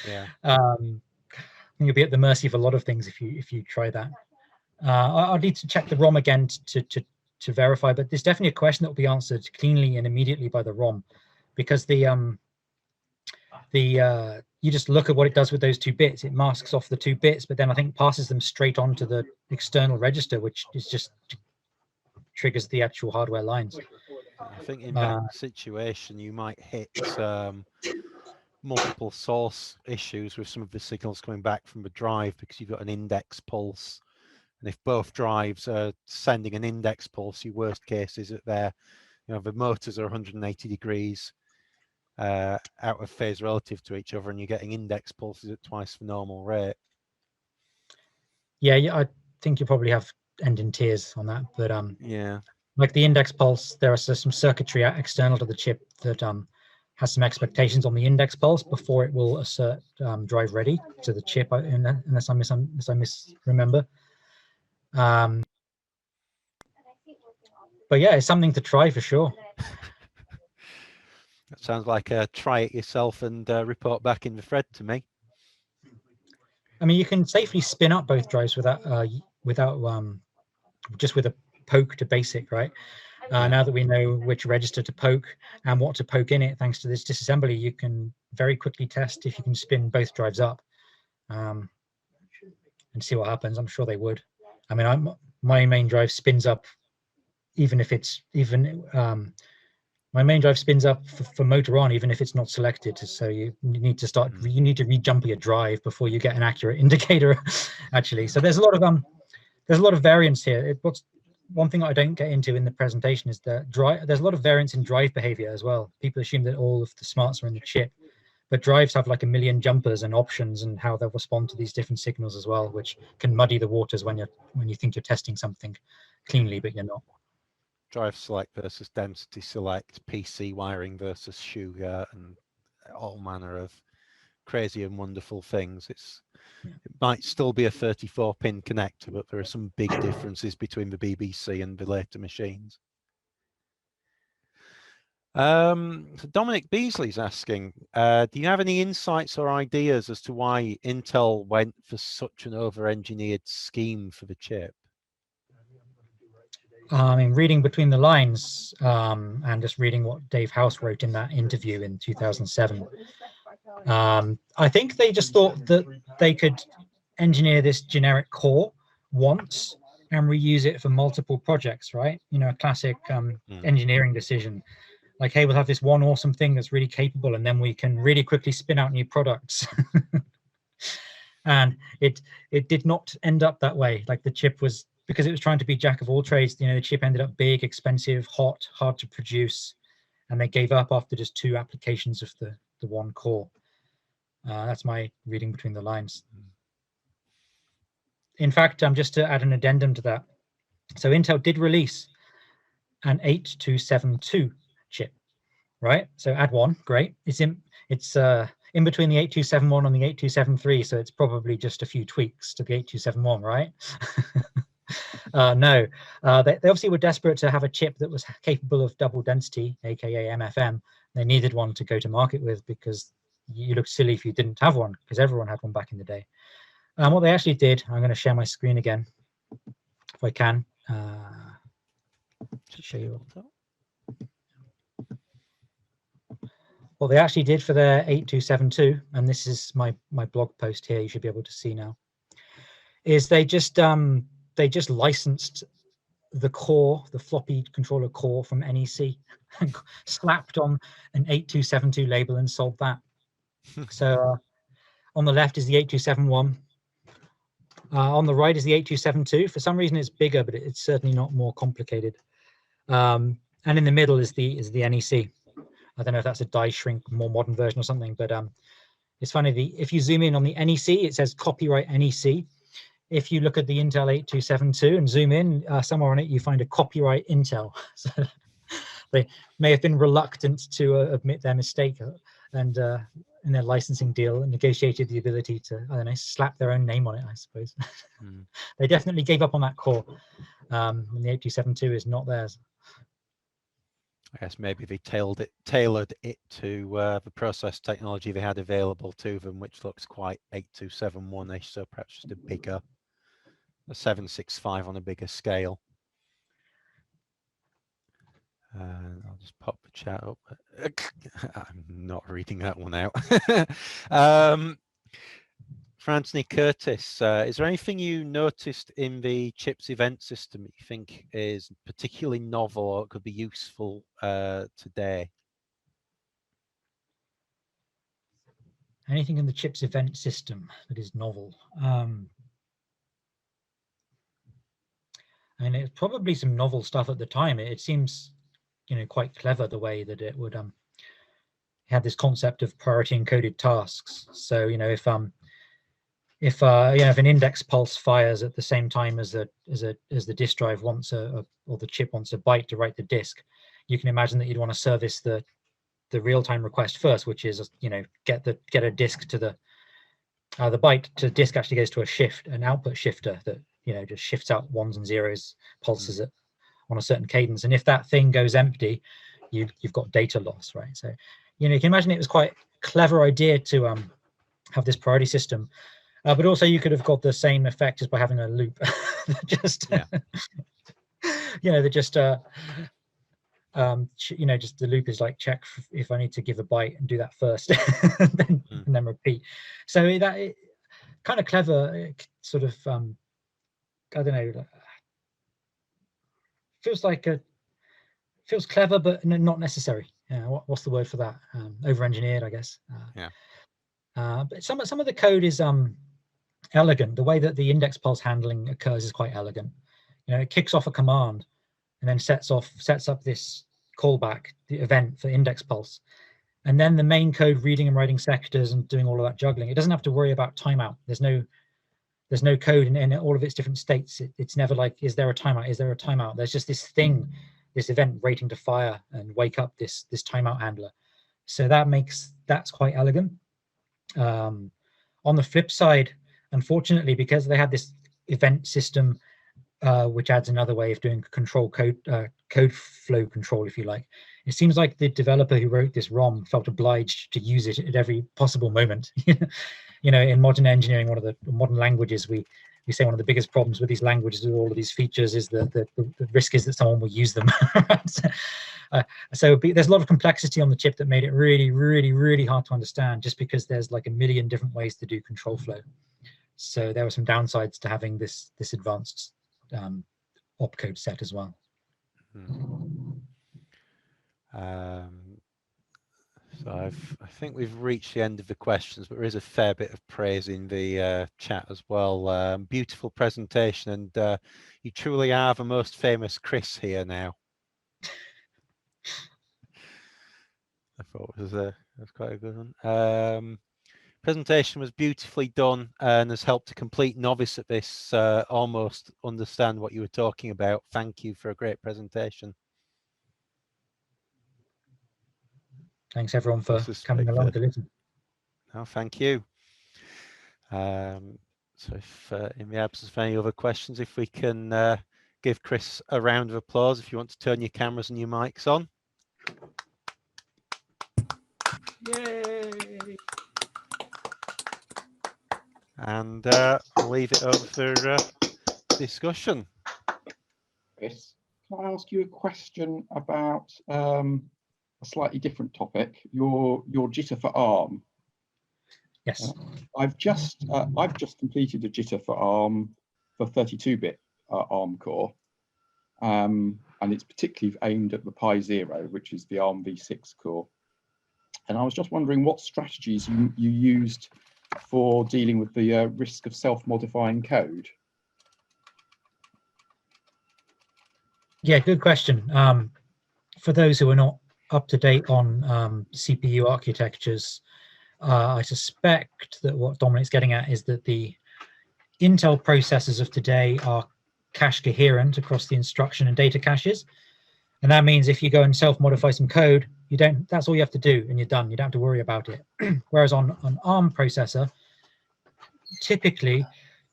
S2: Yeah.
S1: You'll be at the mercy of a lot of things if you try that. I'll need to check the ROM again to verify, but there's definitely a question that will be answered cleanly and immediately by the ROM, because you just look at what it does with those 2 bits. It masks off the 2 bits, but then I think passes them straight onto the external register, which is just triggers the actual hardware lines.
S2: I think in that situation you might hit multiple source issues with some of the signals coming back from the drive, because you've got an index pulse, and if both drives are sending an index pulse, your worst case is that the motors are 180 degrees out of phase relative to each other, and you're getting index pulses at twice the normal rate.
S1: Yeah, I think you probably have end in tears on that, but
S2: yeah,
S1: like the index pulse, there are some circuitry external to the chip that has some expectations on the index pulse before it will assert drive ready to the chip, unless I misremember. But yeah, it's something to try for sure.
S2: That sounds like a try it yourself and report back in the thread to me.
S1: I mean, you can safely spin up both drives without just with a poke to basic, right? Now that we know which register to poke and what to poke in it, thanks to this disassembly, you can very quickly test if you can spin both drives up and see what happens. I'm sure they would. I mean, my main drive spins up, even if it's my main drive spins up for motor on, even if it's not selected. So you need to rejump your drive before you get an accurate indicator, actually. So there's a lot of variance here. One thing I don't get into in the presentation is that there's a lot of variance in drive behavior as well. People assume that all of the smarts are in the chip, but drives have like a million jumpers and options and how they'll respond to these different signals as well, which can muddy the waters when you think you're testing something cleanly, but you're not.
S2: Drive select versus density select, PC wiring versus sugar, and all manner of crazy and wonderful things. It might still be a 34-pin connector, but there are some big differences between the BBC and the later machines. So Dominic Beasley's asking, do you have any insights or ideas as to why Intel went for such an over-engineered scheme for the chip?
S1: I mean, reading between the lines and just reading what Dave House wrote in that interview in 2007, I think they just thought that they could engineer this generic core once and reuse it for multiple projects, right? A classic engineering decision. Like, hey, we'll have this one awesome thing that's really capable, and then we can really quickly spin out new products. And it did not end up that way. Like the chip was, because it was trying to be jack of all trades, the chip ended up big, expensive, hot, hard to produce, and they gave up after just 2 applications of the one core. That's my reading between the lines. In fact, just to add an addendum to that, so Intel did release an 8272 chip, right? So add one, great. It's in between the 8271 and the 8273, so it's probably just a few tweaks to the 8271, right? No, they obviously were desperate to have a chip that was capable of double density, aka MFM. They needed one to go to market with because you looked silly if you didn't have one, because everyone had one back in the day. What they actually did, I'm going to share my screen again, if I can. Show you what they actually did for their 8272, and this is my blog post here. You should be able to see now. Is they just licensed the core, the floppy controller core from NEC, and slapped on an 8272 label and sold that. So on the left is the 8271. On the right is the 8272. For some reason, it's bigger, but it's certainly not more complicated. And in the middle is the NEC. I don't know if that's a die shrink, more modern version or something, but it's funny. If you zoom in on the NEC, it says copyright NEC. If you look at the Intel 8272 and zoom in, somewhere on it, you find a copyright Intel. So they may have been reluctant to admit their mistake, and in their licensing deal, negotiated the ability to, I don't know, slap their own name on it, I suppose. They definitely gave up on that core. And the 8272 is not theirs.
S2: I guess maybe they tailored it to the process technology they had available to them, which looks quite 8271-ish, so perhaps just a 765 on a bigger scale. I'll just pop the chat up. I'm not reading that one out. For Anthony Curtis, is there anything you noticed in the chips event system that you think is particularly novel or could be useful today?
S1: Anything in the chips event system that is novel? And it's probably some novel stuff at the time. It seems, quite clever the way that it would have this concept of priority encoded tasks. So if an index pulse fires at the same time as the disk drive wants or the chip wants a byte to write the disk, you can imagine that you'd want to service the real-time request first, which is get a disk to the byte to disk actually goes to an output shifter that just shifts out ones and zeros, pulses it on a certain cadence, and if that thing goes empty, you've got data loss, right? So you can imagine it was quite a clever idea to have this priority system, but also you could have got the same effect as by having a loop. Just just the loop is like check if I need to give a byte and do that first, and then repeat. So that kind of clever, sort of I don't know, feels clever, but not necessary. What's the word for that? Over-engineered, I guess. But some of the code is elegant. The way that the index pulse handling occurs is quite elegant. It kicks off a command and then sets up this callback, the event for index pulse, and then the main code reading and writing sectors and doing all of that juggling. It doesn't have to worry about timeout. There's no code in all of its different states. It's never like, is there a timeout? Is there a timeout? There's just this thing, this event waiting to fire and wake up this timeout handler. So that's quite elegant. On the flip side, unfortunately, because they had this event system, which adds another way of doing code flow control, if you like. It seems like the developer who wrote this ROM felt obliged to use it at every possible moment. In modern engineering, one of the modern languages, we say one of the biggest problems with these languages with all of these features is the risk is that someone will use them. So there's a lot of complexity on the chip that made it really, really, really hard to understand, just because there's like a million different ways to do control flow. So there were some downsides to having this advanced opcode set as well.
S2: So I think we've reached the end of the questions, but there is a fair bit of praise in the chat as well. Beautiful presentation, and you truly are the most famous Chris here now. I thought it was quite a good one. Presentation was beautifully done and has helped a complete novice at this almost understand what you were talking about. Thank you for a great presentation.
S1: Thanks everyone for coming along to listen.
S2: No, thank you. So if in the absence of any other questions, if we can give Chris a round of applause, if you want to turn your cameras and your mics on. Yay! And I'll leave it over for discussion.
S5: Chris, can I ask you a question about a slightly different topic? Your jitter for ARM.
S1: Yes.
S5: I've just completed a jitter for ARM for 32-bit ARM core, and it's particularly aimed at the Pi 0, which is the ARM v6 core. And I was just wondering what strategies you used for dealing with the risk of self-modifying code?
S1: Yeah, good question. For those who are not up to date on CPU architectures, I suspect that what Dominic's getting at is that the Intel processors of today are cache coherent across the instruction and data caches. And that means if you go and self-modify some code, that's all you have to do and you're done. You don't have to worry about it. Whereas on an ARM processor, typically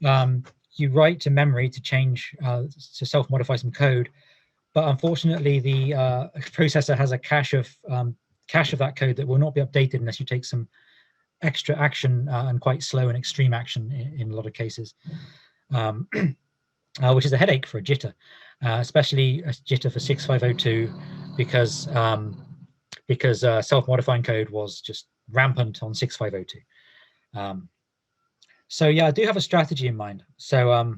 S1: you write to memory to change, to self-modify some code. But unfortunately, the processor has a cache of that code that will not be updated unless you take some extra action and quite slow and extreme action in a lot of cases, which is a headache for a jitter, especially a jitter for 6502, because self-modifying code was just rampant on 6502. So yeah, I do have a strategy in mind. So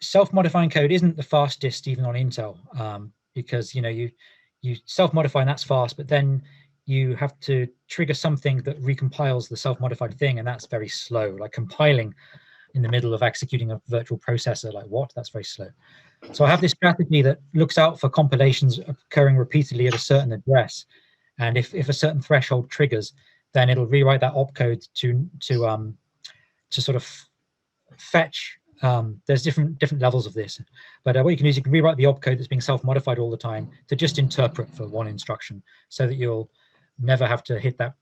S1: self-modifying code isn't the fastest even on Intel, because you self-modify and that's fast, but then you have to trigger something that recompiles the self-modified thing, and that's very slow. Like compiling in the middle of executing a virtual processor, like what? That's very slow. So I have this strategy that looks out for compilations occurring repeatedly at a certain address, and if a certain threshold triggers, then it'll rewrite that opcode to sort of fetch. There's different levels of this, but what you can do is you can rewrite the opcode that's being self-modified all the time to just interpret for one instruction, so that you'll never have to hit that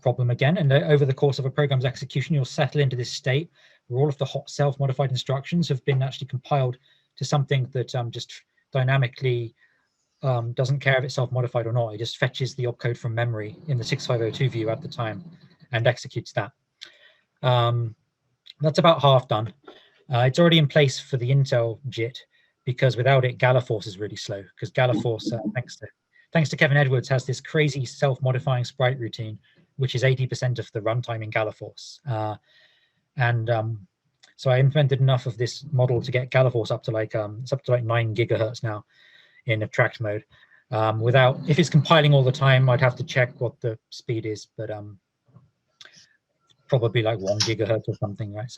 S1: problem again. And over the course of a program's execution, you'll settle into this state where all of the hot self-modified instructions have been actually compiled to something that just dynamically doesn't care if it's self-modified or not. It just fetches the opcode from memory in the 6502 view at the time and executes that. That's about half done. It's already in place for the Intel JIT, because without it, Galaforce is really slow, because Galaforce, thanks to Kevin Edwards, has this crazy self-modifying sprite routine, which is 80% of the runtime in Galaforce. So I implemented enough of this model to get Galaforce up to like 9 gigahertz now in abstract mode. If it's compiling all the time, I'd have to check what the speed is, but probably like 1 gigahertz or something, right?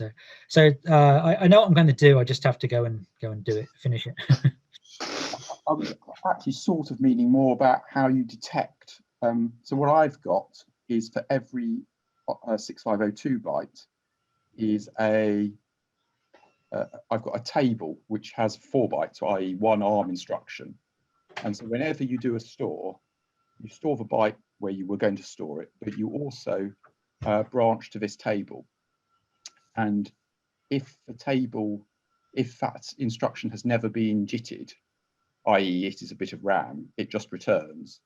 S1: So I know what I'm going to do. I just have to go and do it, finish it.
S5: I was actually sort of meaning more about how you detect. So what I've got is for every 6502 byte is I've got a table which has 4 bytes, i.e. one ARM instruction. And so whenever you do a store, you store the byte where you were going to store it, but you also branch to this table. And if that instruction has never been jitted, i.e. it is a bit of RAM, it just returns.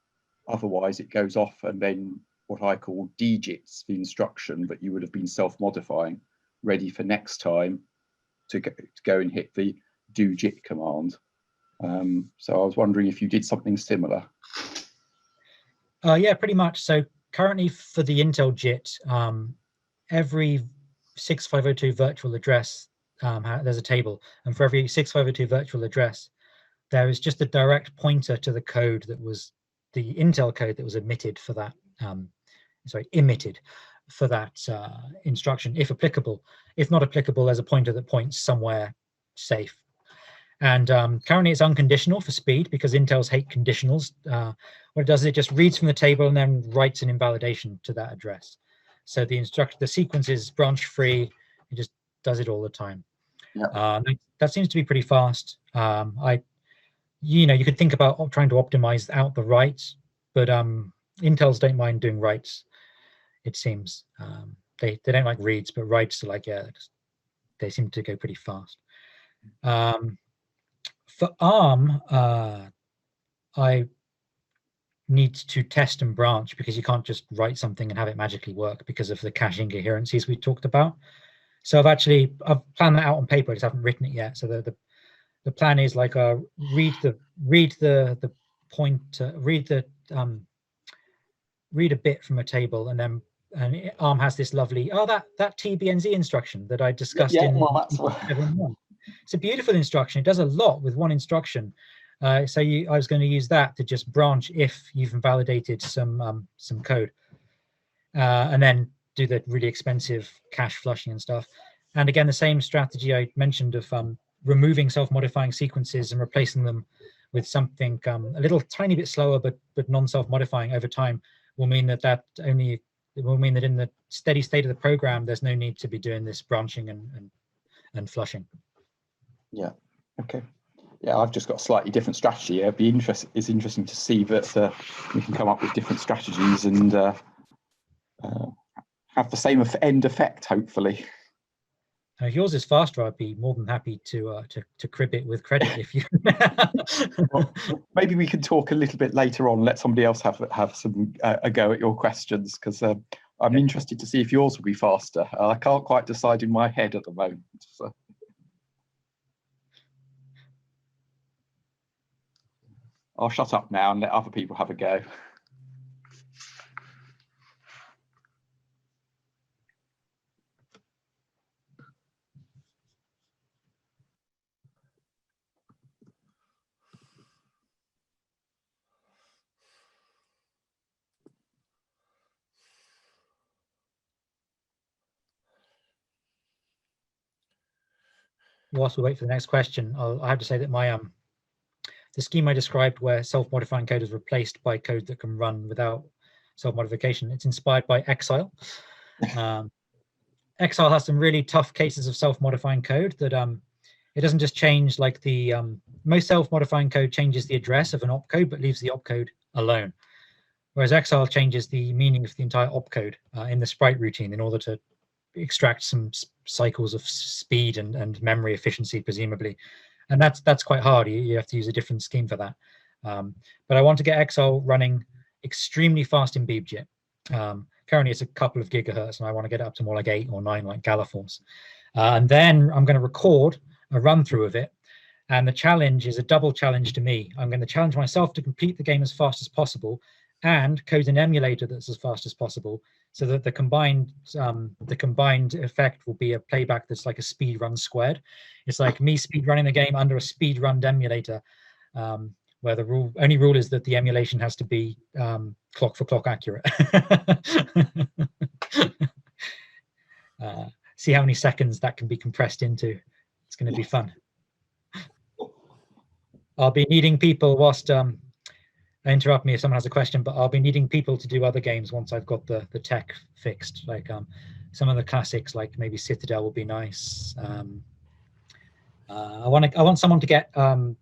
S5: Otherwise it goes off and then what I call dejits the instruction that you would have been self-modifying, ready for next time to go and hit the do jit command. So I was wondering if you did something similar.
S1: Yeah, pretty much. So currently for the Intel JIT, every 6502 virtual address, there's a table, and for every 6502 virtual address, there is just a direct pointer to the code that was the Intel code that was emitted for that, emitted for that instruction, if applicable. If not applicable, there's a pointer that points somewhere safe. And currently it's unconditional for speed, because Intels hate conditionals. What it does is it just reads from the table and then writes an invalidation to that address. So the sequence is branch free. It just does it all the time. Yeah. That seems to be pretty fast. You could think about trying to optimize out the writes, but Intels don't mind doing writes, it seems. They don't like reads, but writes are like, yeah, they seem to go pretty fast. For ARM, I need to test and branch, because you can't just write something and have it magically work because of the cache incoherencies we talked about. So I've planned that out on paper. I just haven't written it yet. So the plan is like read a bit from a table, and ARM has this lovely that TBNZ instruction that I discussed in.
S5: Well, that's what...
S1: It's a beautiful instruction. It does a lot with one instruction. I was going to use that to just branch if you've invalidated some code. and then do the really expensive cache flushing and stuff. And again, the same strategy I mentioned of removing self-modifying sequences and replacing them with something a little tiny bit slower but non-self-modifying over time will mean that it will mean that in the steady state of the program, there's no need to be doing this branching and flushing.
S5: Yeah. Okay. Yeah, I've just got a slightly different strategy. It's interesting to see that we can come up with different strategies and have the same end effect, hopefully.
S1: If yours is faster, I'd be more than happy to crib it with credit if you.
S5: Well, maybe we can talk a little bit later on. Let somebody else have some a go at your questions, because I'm interested to see if yours will be faster. I can't quite decide in my head at the moment. So. I'll shut up now and let other people have a go.
S1: Whilst we wait for the next question, I have to say that my the scheme I described, where self-modifying code is replaced by code that can run without self-modification, it's inspired by Exile. Exile has some really tough cases of self-modifying code that it doesn't just change, like the most self-modifying code changes the address of an opcode but leaves the opcode alone, whereas Exile changes the meaning of the entire opcode in the sprite routine in order to extract some cycles of speed and memory efficiency, presumably, and that's quite hard. You have to use a different scheme for that. But I want to get Exile running extremely fast in BeebJIT. Currently it's a couple of gigahertz, and I want to get it up to more like 8 or 9 like Galaforce. And then I'm going to record a run through of it, and the challenge is a double challenge to me. I'm going to challenge myself to complete the game as fast as possible and code an emulator that's as fast as possible, so that the combined effect will be a playback that's like a speed run squared. It's like me speed running the game under a speed run emulator, where the only rule is that the emulation has to be clock for clock accurate. See how many seconds that can be compressed into. It's going to be fun. I'll be needing people whilst interrupt me if someone has a question, but I'll be needing people to do other games once I've got the tech fixed. Like some of the classics, like maybe Citadel will be nice. I want someone to get a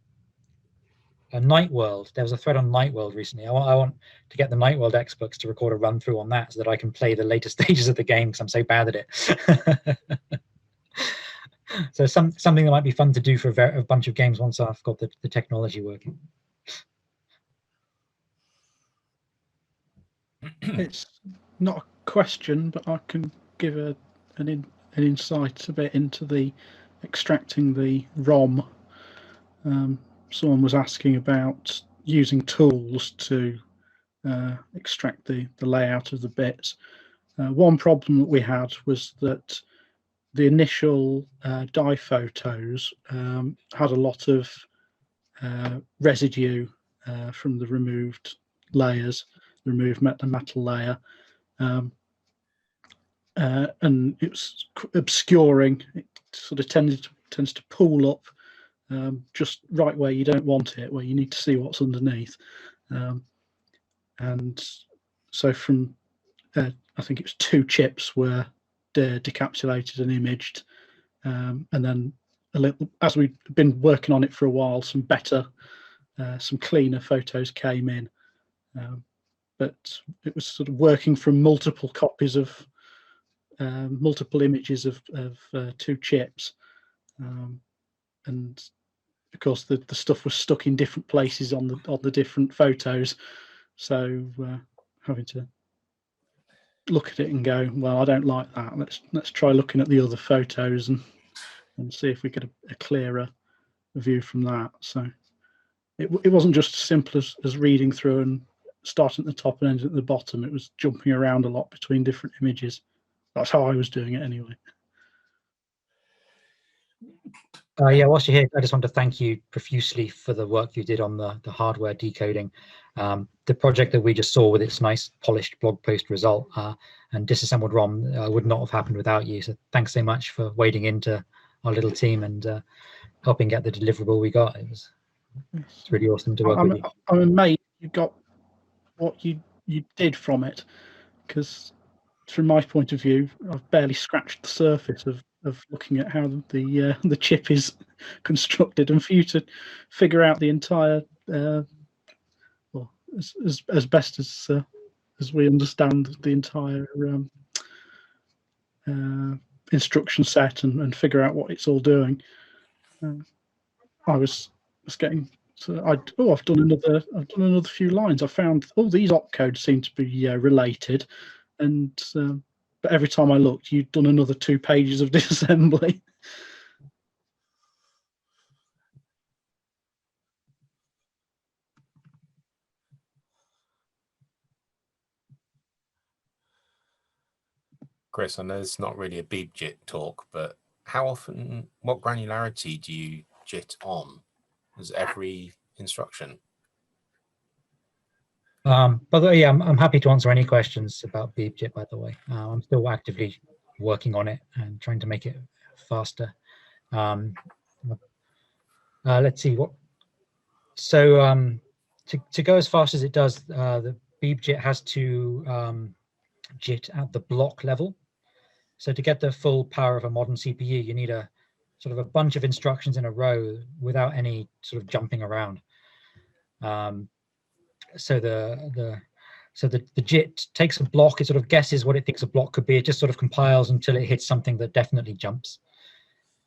S1: Night World. There was a thread on Night World recently. I want to get the Night World experts to record a run through on that, so that I can play the later stages of the game, because I'm so bad at it. So something that might be fun to do for a bunch of games once I've got the technology working.
S3: It's not a question, but I can give an insight a bit into the extracting the ROM. Someone was asking about using tools to extract the layout of the bits. One problem that we had was that the initial die photos had a lot of residue from the removed layers, the metal layer, and it was obscuring. It sort of tends to pool up just right where you don't want it, where you need to see what's underneath. And so from I think it was 2 chips were decapsulated and imaged, and then a little, as we've been working on it for a while, some cleaner photos came in, but it was sort of working from multiple copies of multiple images of 2 chips, and of course the stuff was stuck in different places on the different photos, so having to look at it and go, well, I don't like that. Let's try looking at the other photos and see if we get a clearer view from that. So it wasn't just as simple as reading through and starting at the top and ending at the bottom. It was jumping around a lot between different images. That's how I was doing it anyway.
S1: Yeah, whilst you're here, I just want to thank you profusely for the work you did on the hardware decoding. The project that we just saw with its nice polished blog post result and disassembled ROM would not have happened without you. So thanks so much for wading into our little team and helping get the deliverable we got. It's really awesome to work with you.
S3: I'm amazed you got what you did from it, because from my point of view, I've barely scratched the surface of looking at how the chip is constructed, and for you to figure out the entire, well, as best as we understand the entire instruction set and figure out what it's all doing. I was getting. So I've done another few lines. I found all these opcodes seem to be related, and but every time I looked, you'd done another 2 pages of disassembly.
S6: Chris, I know it's not really a big JIT talk, but how often, what granularity do you JIT on? Is every instruction?
S1: By the way, yeah, I'm happy to answer any questions about BeebJIT, by the way. I'm still actively working on it and trying to make it faster. Let's see what. So to go as fast as it does, the BeebJIT has to JIT at the block level. So to get the full power of a modern CPU, you need a sort of a bunch of instructions in a row without any sort of jumping around. So the JIT takes a block, it sort of guesses what it thinks a block could be. It just sort of compiles until it hits something that definitely jumps.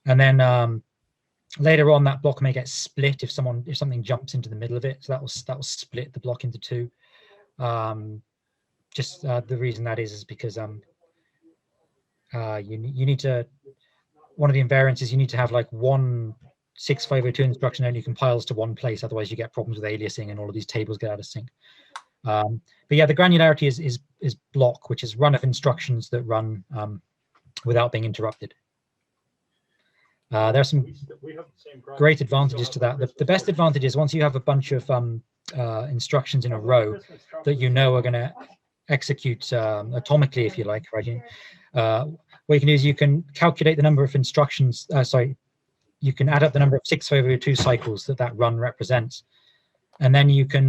S1: And then later on, that block may get split if something jumps into the middle of it. So that will split the block into 2. The reason that is because you need to, one of the invariances, you need to have like one 6502 instruction only compiles to one place, otherwise you get problems with aliasing and all of these tables get out of sync. But yeah, the granularity is block, which is run of instructions that run without being interrupted. There are some great advantages to that. The best advantage is once you have a bunch of instructions in a row that you know are going to execute atomically, if you like, right? What you can do is you can calculate the number of instructions. You can add up the number of 6502 cycles that run represents, and then you can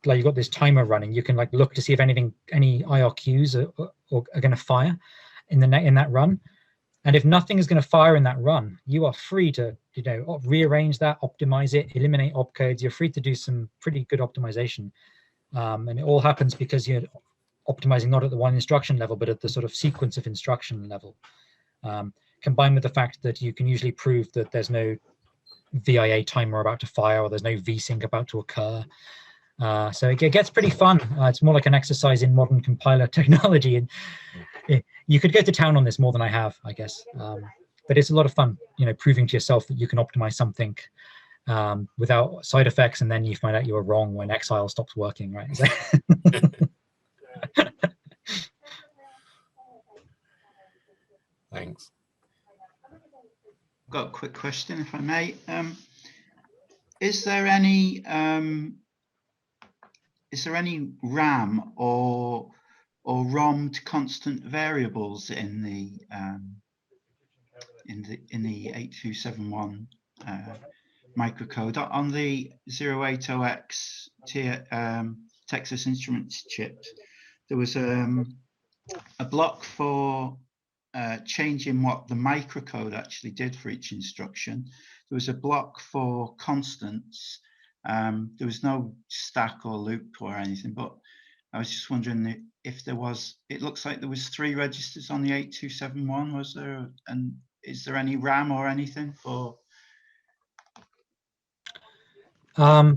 S1: like you've got this timer running. You can like look to see if any IRQs are going to fire in that run. And if nothing is going to fire in that run, you are free to rearrange that, optimize it, eliminate opcodes. You're free to do some pretty good optimization, and it all happens because you're optimizing not at the one instruction level, but at the sort of sequence of instruction level. Combined with the fact that you can usually prove that there's no VIA timer about to fire or there's no VSync about to occur. So it gets pretty fun. It's more like an exercise in modern compiler technology, and you could go to town on this more than I have, I guess. But it's a lot of fun, proving to yourself that you can optimize something without side effects, and then you find out you were wrong when Exile stops working, right?
S6: Thanks.
S7: Got a quick question, if I may. Is there any RAM or ROM to constant variables in the 8271 microcode? On the 080X Texas Instruments chip, there was a block for changing what the microcode actually did for each instruction. There was a block for constants. There was no stack or loop or anything, but I was just wondering if there was, it looks like there was 3 registers on the 8271, was there? And is there any RAM or anything for?
S1: I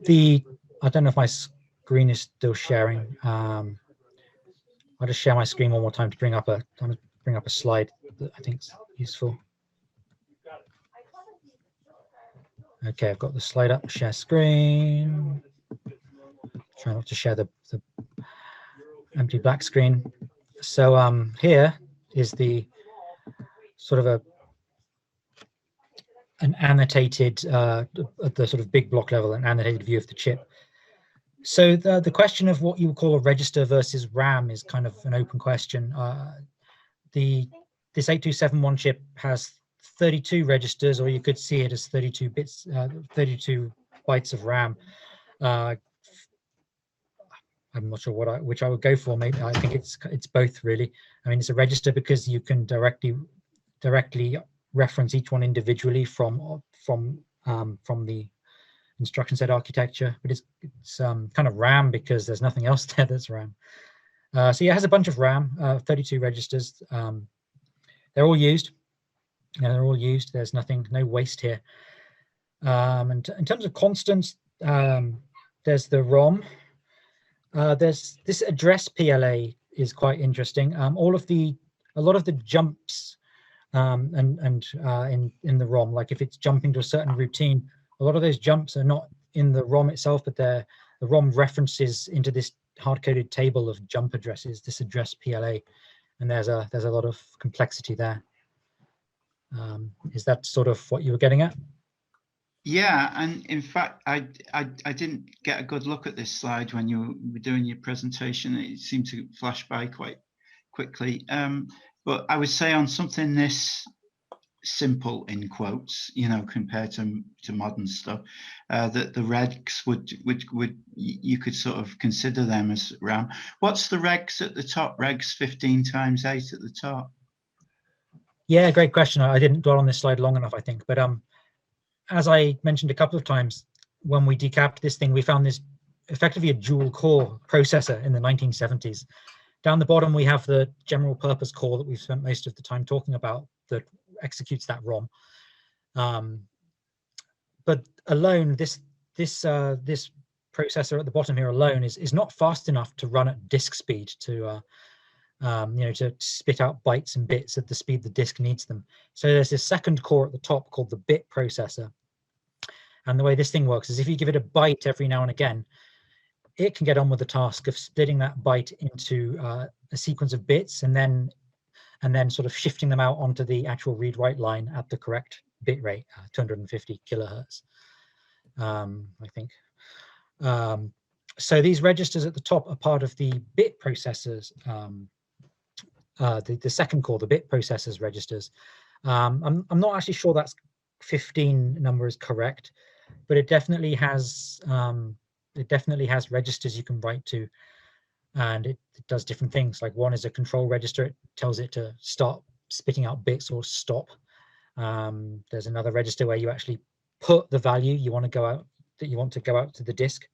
S1: don't know if my screen is still sharing. I'll just share my screen one more time to bring up a slide that I think is useful. Okay, I've got the slide up, share screen. Try not to share the empty black screen. So here is the sort of an annotated, at the sort of big block level, an annotated view of the chip. So the question of what you would call a register versus RAM is kind of an open question. This 8271 chip has 32 registers, or you could see it as 32 bits, 32 bytes of RAM. I'm not sure which I would go for. Maybe I think it's both really. I mean, it's a register because you can directly reference each one individually from the instruction set architecture, but it's kind of RAM because there's nothing else there that's RAM. So yeah, it has a bunch of RAM, 32 registers. They're all used. They're all used. There's no waste here. And in terms of constants, there's the ROM. There's this address PLA is quite interesting. A lot of the jumps in the ROM, like if it's jumping to a certain routine, a lot of those jumps are not in the ROM itself, but the ROM references into this hard-coded table of jump addresses, this address PLA, and there's a lot of complexity there. Is that sort of what you were getting at?
S7: Yeah, and in fact, I didn't get a good look at this slide when you were doing your presentation. It seemed to flash by quite quickly. But I would say on something this simple, in quotes, compared to modern stuff, that the regs would you could sort of consider them as RAM. What's the regs at the top? Regs 15 times 8 at the top.
S1: Yeah, great question. I didn't dwell on this slide long enough, I think, but as I mentioned a couple of times, when we decapped this thing, we found this effectively a dual core processor in the 1970s. Down the bottom, we have the general purpose core that we've spent most of the time talking about that executes that ROM. But alone, this processor at the bottom here alone is not fast enough to run at disk speed to spit out bytes and bits at the speed the disk needs them. So there's this second core at the top called the bit processor. And the way this thing works is if you give it a byte every now and again, it can get on with the task of splitting that byte into a sequence of bits and then sort of shifting them out onto the actual read-write line at the correct bit rate, 250 kilohertz, I think. So these registers at the top are part of the bit processors, the second core, the bit processors registers. I'm not actually sure that's 15 number is correct, but it definitely has registers you can write to, and it does different things. Like one is a control register; it tells it to start spitting out bits or stop. There's another register where you actually put the value you want to go out to the disk.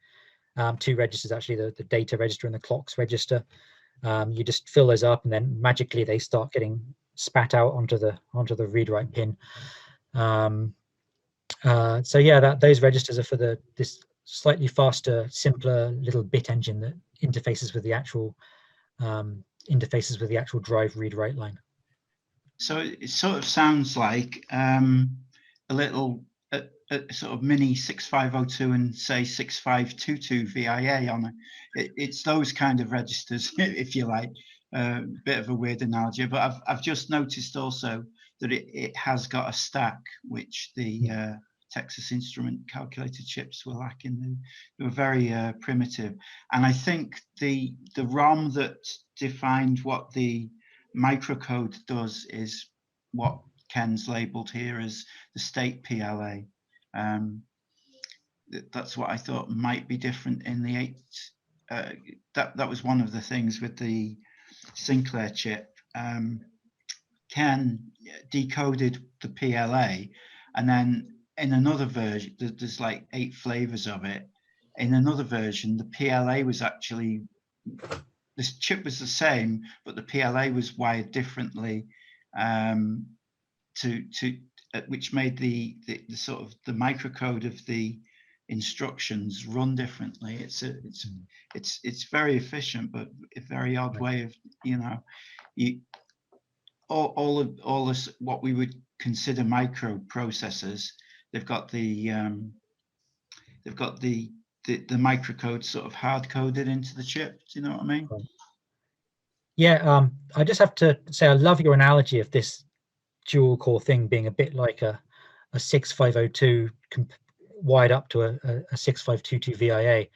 S1: Two registers actually, the data register and the clocks register. You just fill those up, and then magically they start getting spat out onto the read-write pin. So yeah, those registers are for this slightly faster, simpler little bit engine that interfaces with the actual drive read-write line. So
S7: it sort of sounds like a little a sort of mini 6502 and say 6522 VIA on it. It's those kind of registers, if you like. Bit of a weird analogy, but I've just noticed also that it has got a stack, which the Texas Instrument calculator chips were lacking. They were very primitive, and I think the ROM that defined what the microcode does is what Ken's labeled here as the state PLA. That's what I thought might be different in the 8. That was one of the things with the Sinclair chip. Ken decoded the PLA, and then in another version, there's like 8 flavors of it. In another version, the PLA was actually, this chip was the same, but the PLA was wired differently, which made the sort of the microcode of the instructions run differently. It's very efficient, but a very odd way of, all this what we would consider microprocessors. They've got the microcode sort of hard coded into the chip. Do you know what I mean?
S1: Yeah, I just have to say I love your analogy of this dual core thing being a bit like a a 6502 wired up to a 6522 VIA,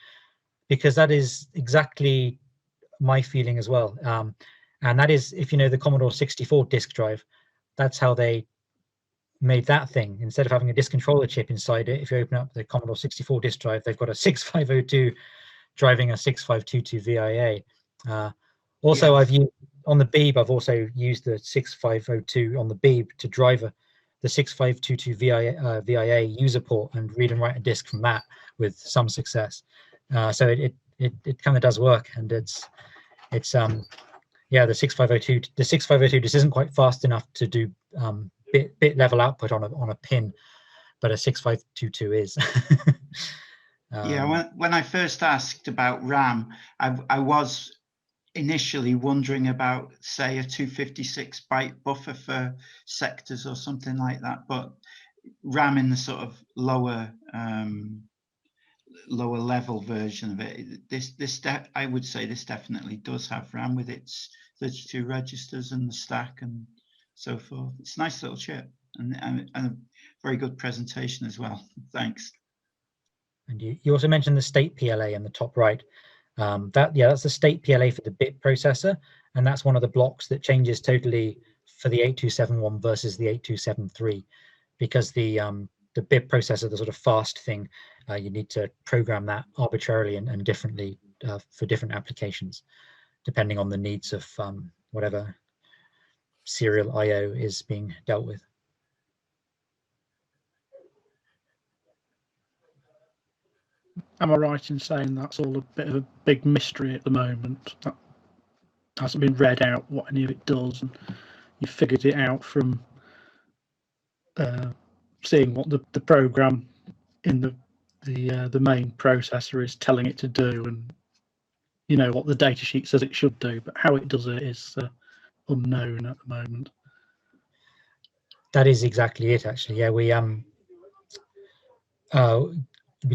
S1: because that is exactly my feeling as well. And that is, if you know the Commodore 64 disk drive, that's how they made that thing. Instead of having a disk controller chip inside it, if you open up the Commodore 64 disk drive, they've got a 6502 driving a 6522 VIA. Also,
S7: Yeah.
S1: I've used on the Beeb, I've also used the 6502 on the Beeb to drive the 6522 VIA user port and read and write a disk from that with some success. So it kind of does work, and it's yeah, the 6502 just isn't quite fast enough to do bit level output on a pin, but a 6522 is.
S7: Yeah, when I first asked about RAM, I was initially wondering about, say, a 256 byte buffer for sectors or something like that, but RAM in the sort of lower level version of it, I would say this definitely does have RAM with its 32 registers and the stack and so forth. It's a nice little chip, and a very good presentation as well. Thanks. And
S1: you also mentioned the state PLA in the top right. That's the state PLA for the bit processor, and that's one of the blocks that changes totally for the 8271 versus the 8273, because the bit processor, the sort of fast thing, you need to program that arbitrarily and differently for different applications, depending on the needs of whatever serial I/O is being dealt with.
S3: Am I right in saying that's all a bit of a big mystery at the moment? That hasn't been read out what any of it does, and you figured it out from seeing what the program in the main processor is telling it to do, and you know what the datasheet says it should do, but how it does it is unknown at the moment.
S1: That is exactly it, actually. Yeah, we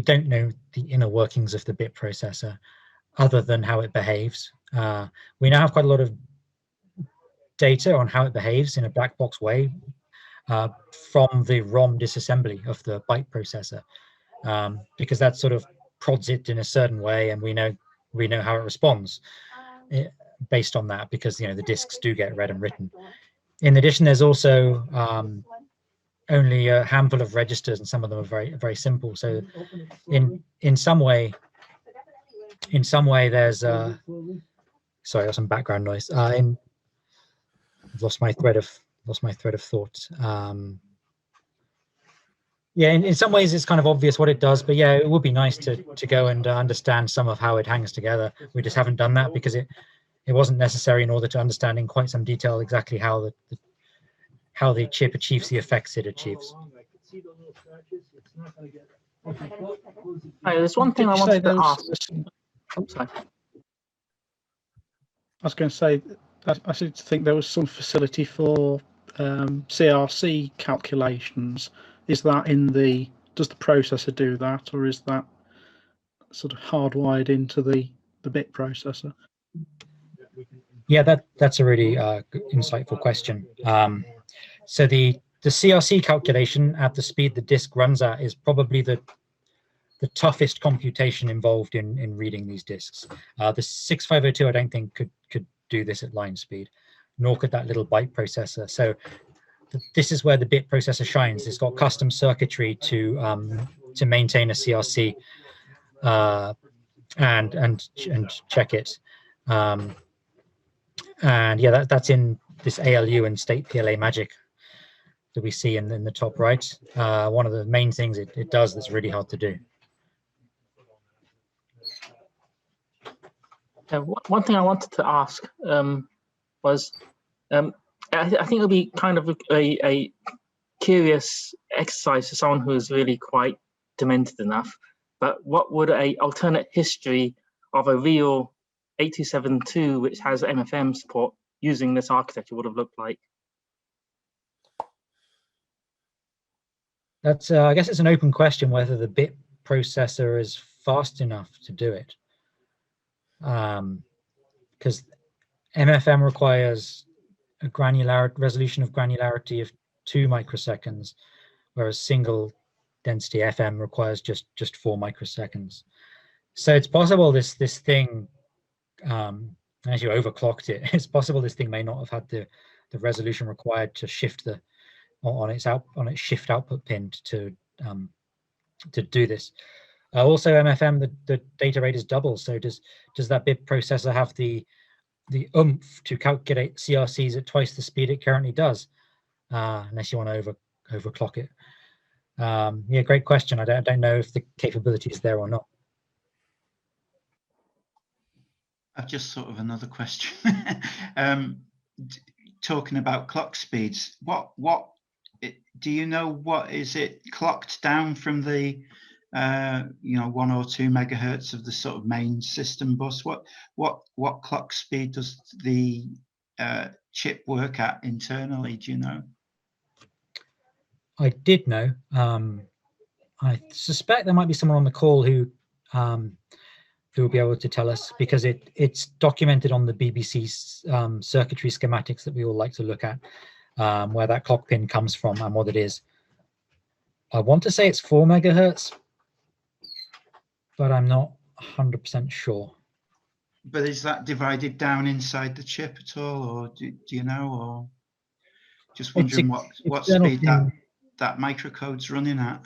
S1: don't know the inner workings of the bit processor other than how it behaves. We now have quite a lot of data on how it behaves in a black box way from the ROM disassembly of the byte processor, because that sort of prods it in a certain way, and we know how it responds based on that, because the disks do get read and written. In addition, there's also only a handful of registers, and some of them are very, very simple. So in some way there's sorry, there's some background noise. I've lost my thread of thought. Yeah, in some ways it's kind of obvious what it does, but yeah, it would be nice to go and understand some of how it hangs together. We just haven't done that because it wasn't necessary in order to understand in quite some detail exactly how the chip achieves the effects it achieves.
S8: There's one thing I wanted to ask.
S3: Oh, sorry. I was going to say, I seem to think there was some facility for CRC calculations. Is that does the processor do that, or is that sort of hardwired into the bit processor?
S1: Yeah, that's a really insightful question. So the CRC calculation at the speed the disk runs at is probably the toughest computation involved in reading these disks. The 6502 I don't think could do this at line speed, nor could that little byte processor. So this is where the bit processor shines. It's got custom circuitry to maintain a CRC and check it. And yeah, that's in this ALU and state PLA magic that we see in the top right. One of the main things it does that's really hard to do.
S8: One thing I wanted to ask was, I think it'll be kind of a curious exercise for someone who is really quite demented enough, but what would a alternate history of a real 8272 which has MFM support using this architecture would have looked like?
S1: That's I guess it's an open question whether the bit processor is fast enough to do it, because MFM requires a resolution of granularity of 2 microseconds, whereas single density FM requires just 4 microseconds. So it's possible this thing, as you overclocked it, it's possible this thing may not have had the resolution required to shift on its shift output pin to do this. Also, MFM, the data rate is double. So does that bit processor have the oomph to calculate CRCs at twice the speed it currently does? Unless you want to overclock it. Yeah, great question. I don't know if the capability is there or not.
S7: I've just sort of another question. Talking about clock speeds, do you know what is it clocked down from the 1 or 2 megahertz of the sort of main system bus? What clock speed does the chip work at internally? Do you know?
S1: I did know. I suspect there might be someone on the call who will be able to tell us, because it's documented on the BBC's circuitry schematics that we all like to look at, where that clock pin comes from and what it is. I want to say it's 4 megahertz, but I'm not 100% sure.
S7: But is that divided down inside the chip at all, or do you know, or just wondering what speed that microcode's running at?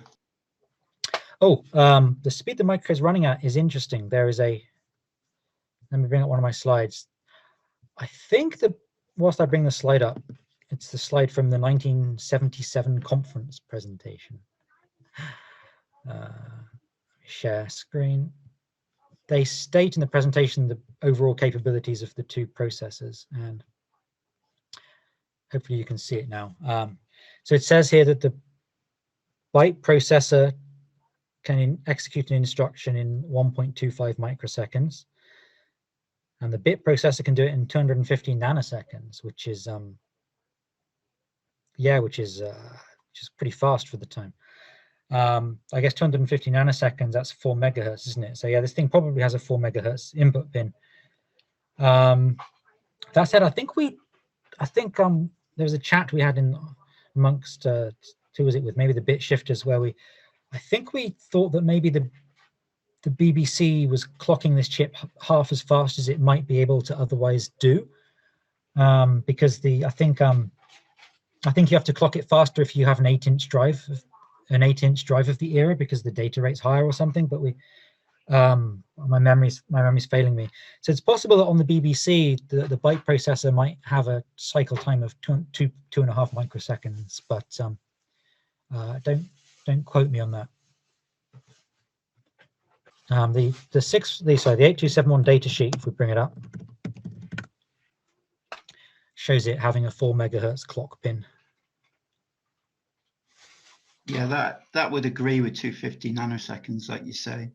S1: Oh, the speed the microcode is running at is interesting. There is let me bring up one of my slides. I think whilst I bring the slide up, it's the slide from the 1977 conference presentation. Share screen. They state in the presentation the overall capabilities of the two processors, and hopefully you can see it now. So it says here that the byte processor can execute an instruction in 1.25 microseconds, and the bit processor can do it in 250 nanoseconds, which is pretty fast for the time. I guess 250 nanoseconds, that's 4 megahertz, isn't it? So yeah, this thing probably has a 4 megahertz input pin. That said, I think there was a chat we had amongst who was it with? Maybe the bit shifters, where I think we thought that maybe the BBC was clocking this chip half as fast as it might be able to otherwise do, because I think you have to clock it faster if you have an 8-inch drive of the era, because the data rate's higher or something. But my memory's failing me. So it's possible that on the BBC, the byte processor might have a cycle time of 2.5 microseconds, but don't quote me on that. The 8271 datasheet, if we bring it up, shows it having a 4 megahertz clock pin.
S7: Yeah, that would agree with 250 nanoseconds, like you say.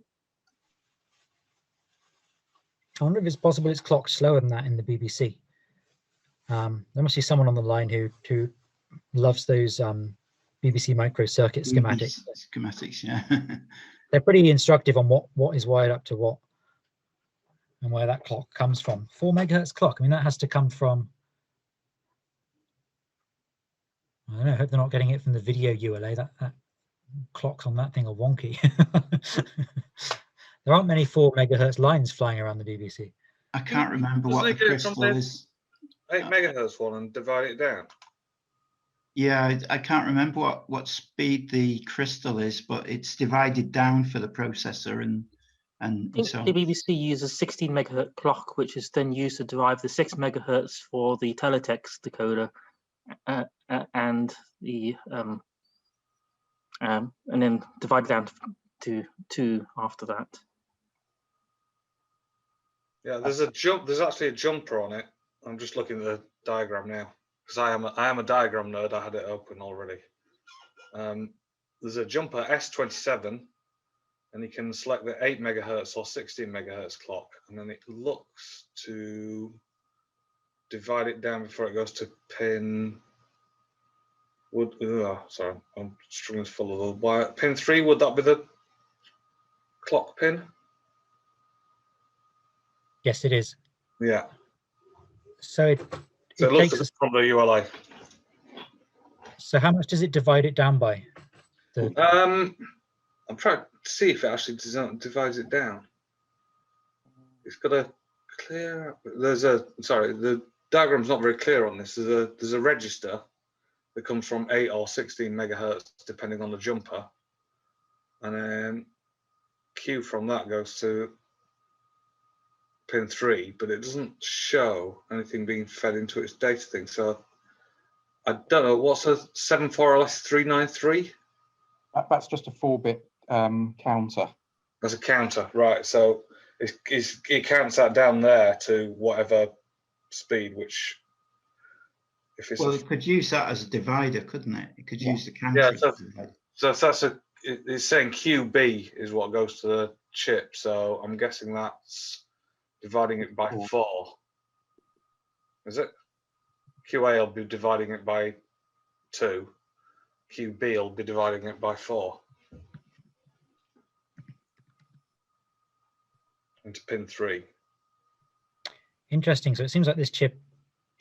S1: I wonder if it's possible it's clocked slower than that in the BBC. There must be someone on the line who loves those BBC micro circuit schematics.
S7: Schematics, yeah.
S1: They're pretty instructive on what is wired up to what and where that clock comes from. 4 megahertz clock. I mean, that has to come from, I don't know, I hope they're not getting it from the video ULA. That clocks on that thing are wonky. There aren't many 4 megahertz lines flying around the BBC.
S7: I can't remember what the crystal is.
S9: 8 megahertz one and divide it down.
S7: Yeah, I can't remember what speed the crystal is, but it's divided down for the processor and so on.
S8: The BBC uses 16 megahertz clock, which is then used to derive the 6 megahertz for the teletext decoder, and then divided down to 2 after that.
S9: Yeah, there's a jump. There's actually a jumper on it. I'm just looking at the diagram now, because I am a diagram nerd. I had it open already. There's a jumper S27, and you can select the 8 megahertz or 16 megahertz clock, and then it looks to divide it down before it goes to pin. Sorry, I'm struggling to follow the wire. Pin 3, would that be the clock pin?
S1: Yes, it is.
S9: Yeah.
S1: So it
S9: looks
S1: takes
S9: from the ULA.
S1: So how much does it divide it down by?
S9: I'm trying to see if it actually divides it down. It's got a clear. The diagram's not very clear on this. There's a register that comes from 8 or 16 megahertz depending on the jumper, and then Q from that goes to pin 3, but it doesn't show anything being fed into its data thing. So I don't know, what's a 74LS393?
S5: That's just a 4-bit counter.
S9: That's a counter, right? So it counts that down there to whatever speed, which if it's
S7: Well, it could use that as a divider, couldn't it? It could use the counter.
S9: Yeah,
S7: as a divider.
S9: so if that's it's saying QB is what goes to the chip. So I'm guessing that's dividing it by 4. Is it? QA will be dividing it by 2. QB will be dividing it by 4. Into pin 3.
S1: Interesting. So it seems like this chip,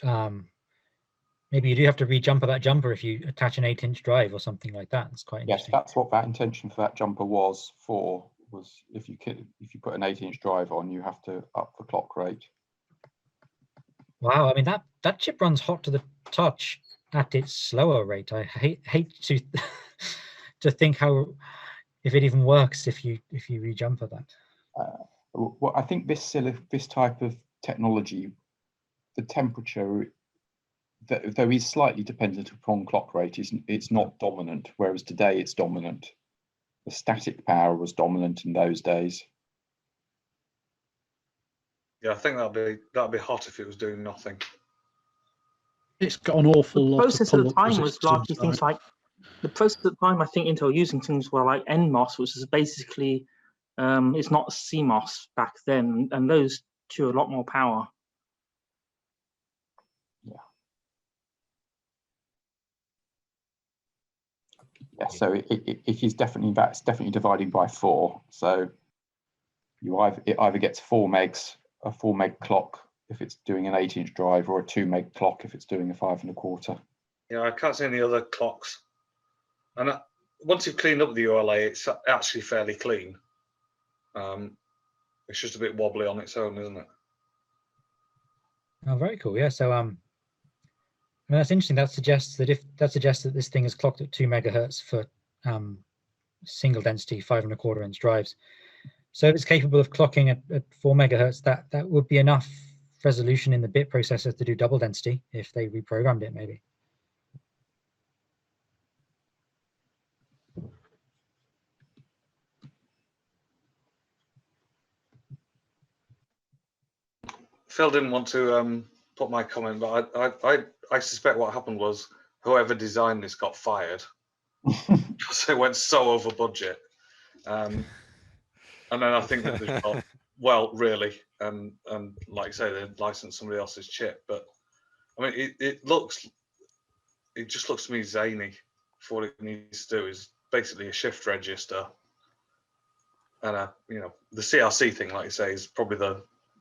S1: maybe you do have to re-jumper that jumper if you attach an 8-inch drive or something like that. It's quite interesting.
S5: Yes, that's what that intention for that jumper was if you put an 8-inch drive on, you have to up the clock rate.
S1: Wow, I mean that chip runs hot to the touch at its slower rate. I hate to to think if it even works if you re-jumper that.
S5: Well, I think this type of technology, the temperature, though is slightly dependent upon clock rate, it's not dominant. Whereas today it's dominant. The static power was dominant in those days.
S9: Yeah, I think that'd be hot if it was doing nothing.
S3: It's got an awful lot.
S8: The process at the time was
S3: resistance,
S8: largely things like the process at the time. I think Intel were using things were like NMOS, which is basically it's not CMOS back then, and those chew a lot more power.
S5: Yeah, so it is definitely dividing by 4. So it either gets 4 megs, a 4 meg clock if it's doing an 8-inch drive, or a 2 meg clock if it's doing a 5 1/4.
S9: Yeah, I can't see any other clocks. And once you've cleaned up the ULA, it's actually fairly clean. It's just a bit wobbly on its own, isn't it?
S1: Oh, very cool. Yeah. So I mean, that's interesting. That suggests that this thing is clocked at 2 megahertz for single density 5 1/4 inch drives. So if it's capable of clocking at 4 megahertz, that would be enough resolution in the bit processor to do double density if they reprogrammed it, maybe.
S9: Phil didn't want to put my comment, but I suspect what happened was whoever designed this got fired because it went so over budget. And then I think that they've got, well, really, and like I say, they licensed somebody else's chip. But I mean, it just looks to me zany for what it needs to do is basically a shift register, and the CRC thing, like you say, is probably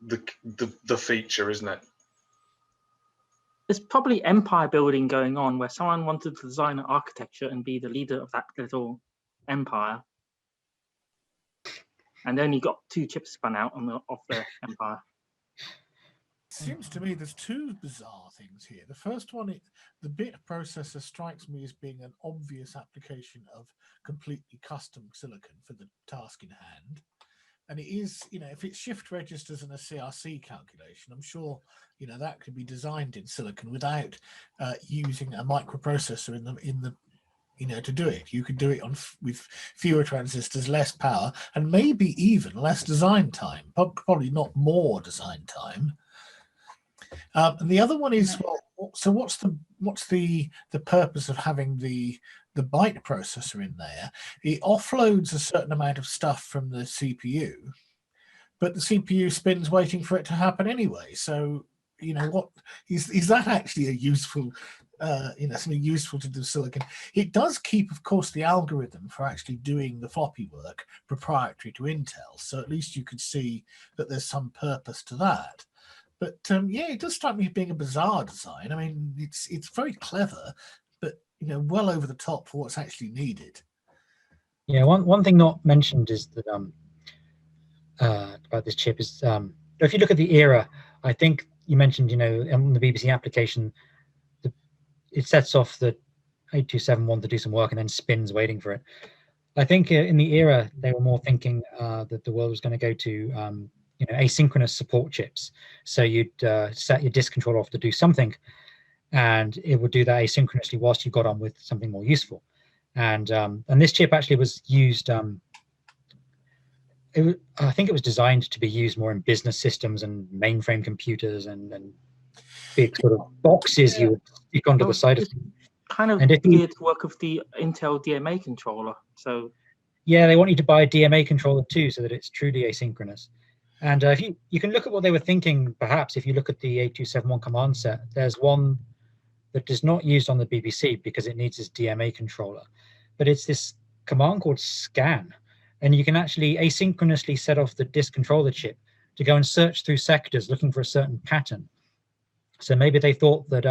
S9: the feature, isn't it?
S8: There's probably empire building going on where someone wanted to design an architecture and be the leader of that little empire, and only got 2 chips spun out of the empire.
S10: Seems to me there's 2 bizarre things here. The first one, the bit processor strikes me as being an obvious application of completely custom silicon for the task in hand. And it is, if it's shift registers and a CRC calculation, I'm sure, that could be designed in silicon without using a microprocessor in the to do it. You could do it with fewer transistors, less power, and maybe even less design time. Probably not more design time. And the other one is, well, so what's the purpose of having the byte processor in there? It offloads a certain amount of stuff from the CPU, but the CPU spins waiting for it to happen anyway. So, what is that actually a useful, something useful to do silicon? It does keep, of course, the algorithm for actually doing the floppy work proprietary to Intel. So at least you could see that there's some purpose to that. But yeah, it does strike me as being a bizarre design. I mean, it's very clever, but well over the top for what's actually needed.
S1: Yeah, one thing not mentioned is that about this chip is if you look at the era, I think you mentioned, you know, on the BBC application, it sets off the 8271 to do some work and then spins waiting for it. I think in the era they were more thinking that the world was going to go to you know, asynchronous support chips. So you'd set your disk controller off to do something, and it would do that asynchronously whilst you got on with something more useful. And this chip actually was used. I think it was designed to be used more in business systems and mainframe computers and big sort of boxes you would stick onto the side of things.
S8: Kind of
S1: And if you,
S8: geared to work with the Intel DMA controller. So
S1: yeah, they want you to buy a DMA controller too, so that it's truly asynchronous. And if you can look at what they were thinking, perhaps if you look at the 8271 command set, there's one that is not used on the BBC because it needs this DMA controller, but it's this command called scan, and you can actually asynchronously set off the disk controller chip to go and search through sectors looking for a certain pattern. So maybe they thought that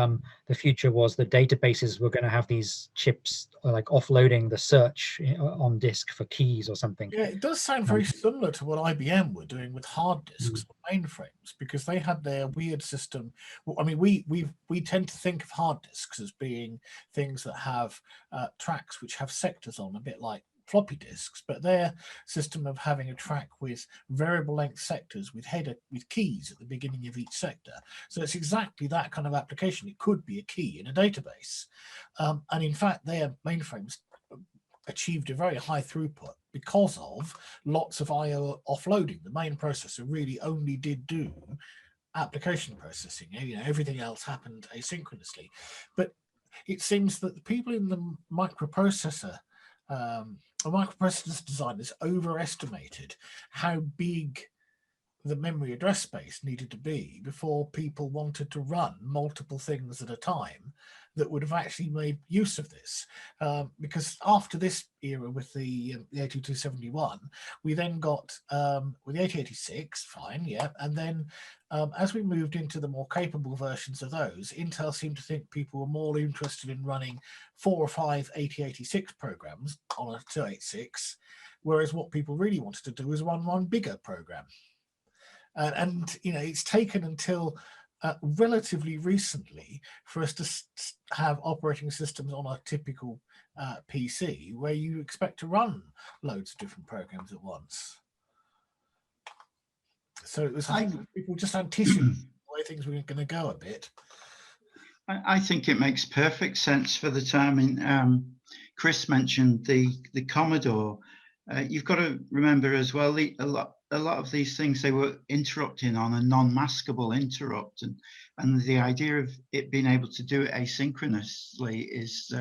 S1: the future was that databases were going to have these chips like offloading the search on disk for keys or something.
S10: Yeah, it does sound very similar to what IBM were doing with hard disks or mainframes, because they had their weird system. Well, I mean, we tend to think of hard disks as being things that have tracks which have sectors on, a bit like floppy disks, but their system of having a track with variable length sectors with keys at the beginning of each sector. So it's exactly that kind of application. It could be a key in a database. And in fact, their mainframes achieved a very high throughput because of lots of I/O offloading. The main processor really only did do application processing. You know, everything else happened asynchronously. But it seems that the people in the microprocessor designers overestimated how big the memory address space needed to be before people wanted to run multiple things at a time that would have actually made use of this. Because after this era with the 8271, we then got with the 8086, fine, yeah, and then as we moved into the more capable versions of those, Intel seemed to think people were more interested in running 4 or 5 8086 programs on a 286, whereas what people really wanted to do was run one bigger program. And you know, it's taken until relatively recently for us to have operating systems on a typical PC where you expect to run loads of different programs at once. So it was, I think, people just anticipated the way things were going to go a bit.
S7: I think it makes perfect sense for the time. Chris mentioned the Commodore. You've got to remember as well, a lot of these things, they were interrupting on a non-maskable interrupt, and the idea of it being able to do it asynchronously is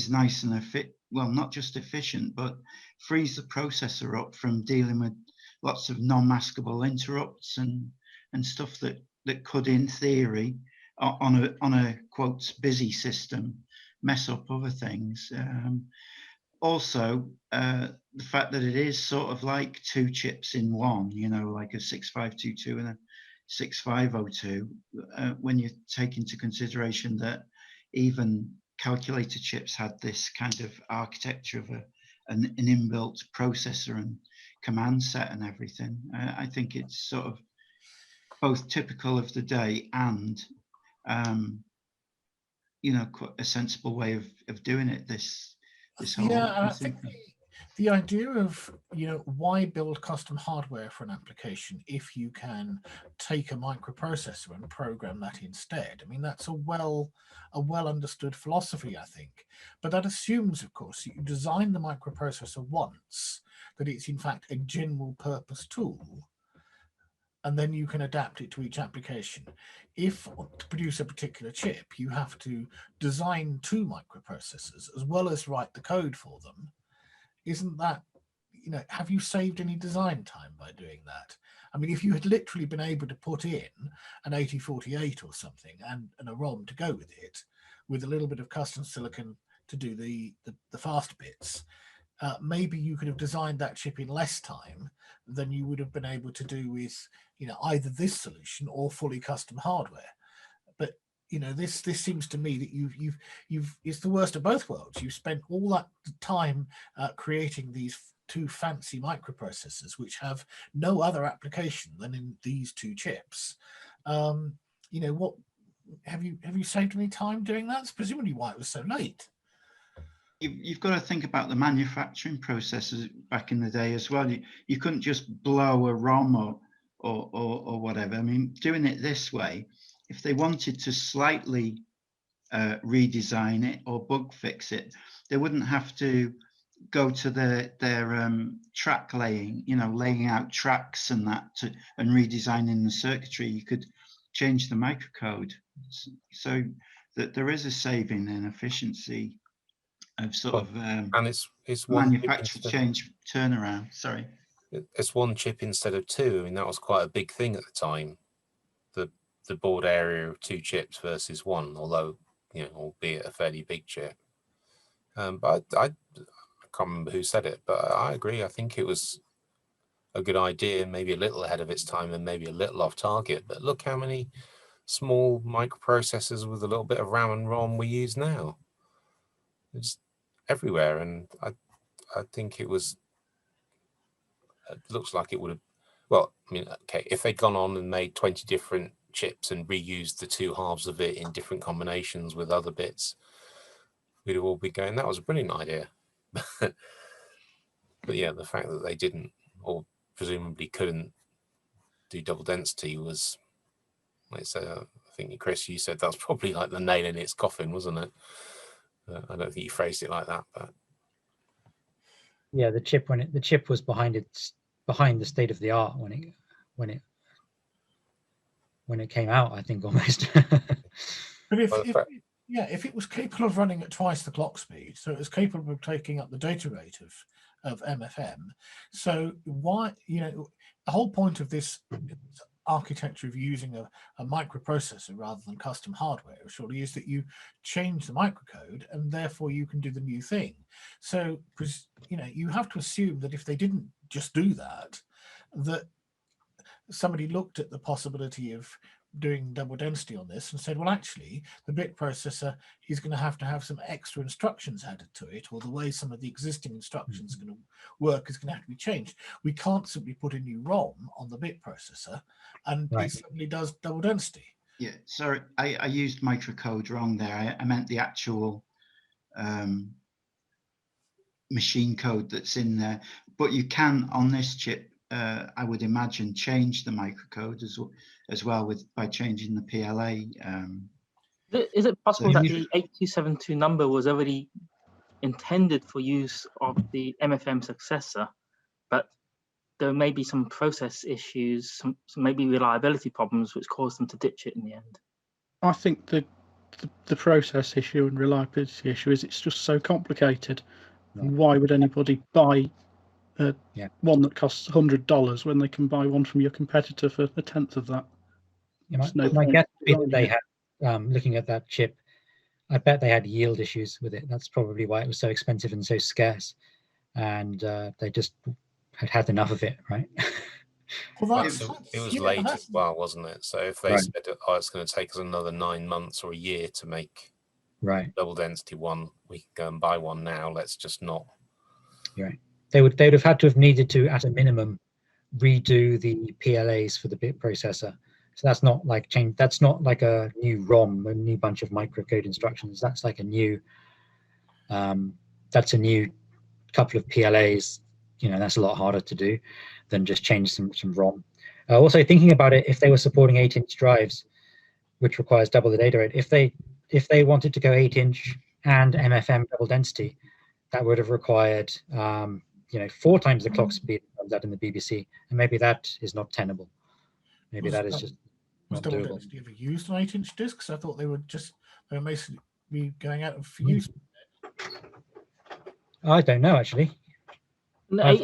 S7: nice and well, not just efficient, but frees the processor up from dealing with lots of non-maskable interrupts and stuff that could, in theory, on a quotes busy system, mess up other things. Also, the fact that it is sort of like 2 chips in one, you know, like a 6522 and a 6502, when you take into consideration that even calculator chips had this kind of architecture of an inbuilt processor and command set and everything. I think it's sort of both typical of the day and you know, quite a sensible way of doing it. This whole,
S10: yeah, and I think the idea of, you know, why build custom hardware for an application if you can take a microprocessor and program that instead. I mean, that's a well understood philosophy, I think. But that assumes, of course, that you design the microprocessor once, that it's in fact a general purpose tool, and then you can adapt it to each application. If to produce a particular chip, you have to design 2 microprocessors as well as write the code for them, isn't that, you know, have you saved any design time by doing that? I mean, if you had literally been able to put in an 8048 or something and a ROM to go with it, with a little bit of custom silicon to do the fast bits, maybe you could have designed that chip in less time than you would have been able to do with, you know, either this solution or fully custom hardware. But you know, this seems to me that you've it's the worst of both worlds. You've spent all that time creating these two fancy microprocessors which have no other application than in these two chips. You know, what have you saved any time doing that? That's presumably why it was so late.
S7: You've got to think about the manufacturing processes back in the day as well. You couldn't just blow a ROM or whatever. I mean, doing it this way, if they wanted to slightly redesign it or bug fix it, they wouldn't have to go to their track laying, you know, laying out tracks and that and redesigning the circuitry. You could change the microcode so that there is a saving in efficiency of sort of
S6: and it's one
S7: manufacture change turnaround. Sorry,
S6: it's one chip instead of two. I mean, that was quite a big thing at the time. The board area of two chips versus one, although, you know, albeit a fairly big chip. But I can't remember who said it, but I agree. I think it was a good idea, maybe a little ahead of its time and maybe a little off target. But look how many small microprocessors with a little bit of RAM and ROM we use now. It's everywhere, and I think it was. It looks like it would have. Well, I mean, okay, if they'd gone on and made 20 different chips and reused the two halves of it in different combinations with other bits, we'd have all been going, that was a brilliant idea. But yeah, the fact that they didn't, or presumably couldn't, do double density was, like I said, I think, Chris, you said that's probably like the nail in its coffin, wasn't it? I don't think you phrased it like that, but
S1: yeah, the chip was behind the state of the art when it came out, I think, almost.
S10: But if it was capable of running at twice the clock speed, so it was capable of taking up the data rate of MFM, so why, you know, the whole point of this architecture of using a microprocessor rather than custom hardware surely is that you change the microcode and therefore you can do the new thing. So, you know, you have to assume that if they didn't just do that, that somebody looked at the possibility of doing double density on this and said, well, actually, the bit processor is going to have some extra instructions added to it, or the way some of the existing instructions are going to work is going to have to be changed. We can't simply put a new ROM on the bit processor and it suddenly does double density.
S7: Yeah, sorry, I used microcode wrong there. I meant the actual machine code that's in there. But you can, on this chip, I would imagine, change the microcode as well by changing the PLA.
S8: Is it possible that the 8272 number was already intended for use of the MFM successor, but there may be some process issues, some maybe reliability problems which caused them to ditch it in the end?
S3: I think the process issue and reliability issue is it's just so complicated. And why would anybody buy one that costs $100 when they can buy one from your competitor for a tenth of that?
S1: My guess would be that they had, looking at that chip, I bet they had yield issues with it. That's probably why it was so expensive and so scarce. And they just had enough of it, right?
S10: Well,
S6: it was late as well, wasn't it? So if they said, oh, it's going to take us another 9 months or a year to make double density one, we can go and buy one now. Let's just not.
S1: Right. They would have had to have needed to, at a minimum, redo the PLAs for the bit processor. So that's not like change. That's not like a new ROM, a new bunch of microcode instructions. That's like a new. That's a new couple of PLAs. You know, that's a lot harder to do than just change some ROM. Also, thinking about it, if they were supporting 8-inch drives, which requires double the data rate, if they wanted to go 8-inch and MFM double density, that would have required 4 times the clock speed that in the BBC, and maybe that is not tenable. Maybe that is just not
S10: double
S1: doable.
S10: density ever used on 8-inch discs? I thought they were basically going out of use.
S1: I don't know actually.
S8: No,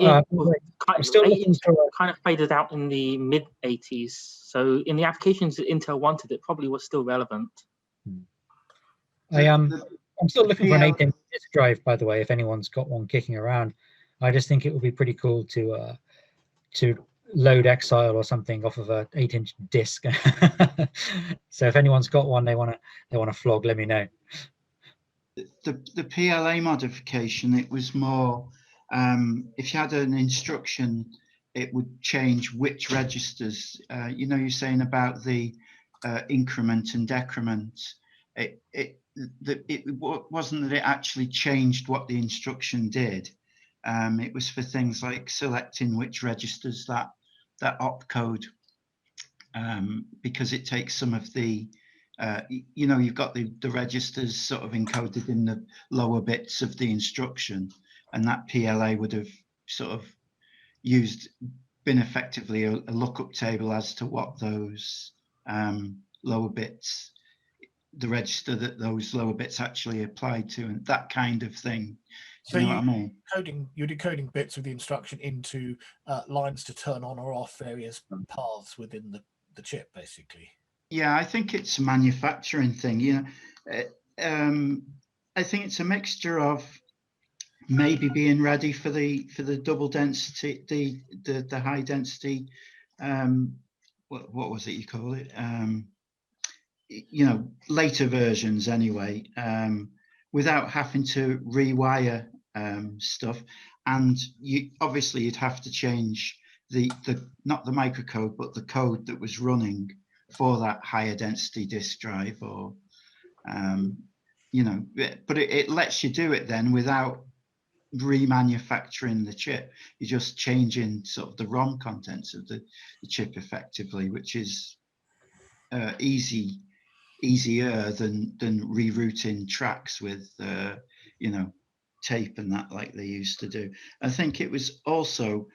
S8: kind of faded out in the mid 80s. So in the applications that Intel wanted, it probably was still relevant.
S1: I'm still looking for an 8-inch disk drive, by the way. If anyone's got one kicking around, I just think it would be pretty cool to load exile or something off of a 8-inch disc. So if anyone's got one they want to flog, let me know.
S7: The PLA modification, it was more if you had an instruction, it would change which registers. You know, you're saying about the increment and decrement. It wasn't that it actually changed what the instruction did. It was for things like selecting which registers that opcode, because it takes some of the you know, you've got the registers sort of encoded in the lower bits of the instruction, and that PLA would have sort of been effectively a lookup table as to what those lower bits, the register that those lower bits actually applied to, and that kind of thing.
S10: So
S7: you know what I mean?
S10: You're decoding bits of the instruction into lines to turn on or off various paths within the chip, basically.
S7: Yeah, I think it's a manufacturing thing. You know, I think it's a mixture of maybe being ready for the double density, the high density. What was it you call it? You know, later versions anyway, without having to rewire stuff. And obviously you'd have to change the not the microcode, but the code that was running for that higher density disk drive, or you know, but it lets you do it then without remanufacturing the chip. You're just changing sort of the ROM contents of the chip effectively, which is easier than rerouting tracks with you know, tape and that, like they used to do. I think it was also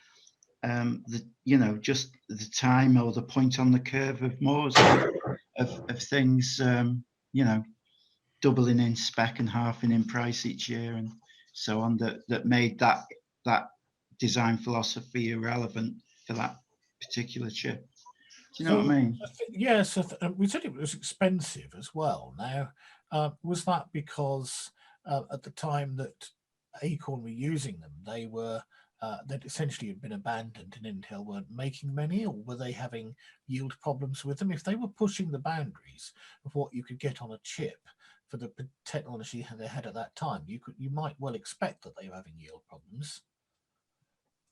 S7: you know, just the time or the point on the curve of Moore's of things, you know, doubling in spec and halving in price each year and so on, that made that design philosophy irrelevant for that particular chip. Do you know what I mean?
S10: Yes, we said it was expensive as well. Now, was that because at the time that Acorn were using them, they were that essentially had been abandoned and Intel weren't making many, or were they having yield problems with them? If they were pushing the boundaries of what you could get on a chip for the technology they had at that time, you might well expect that they were having yield problems.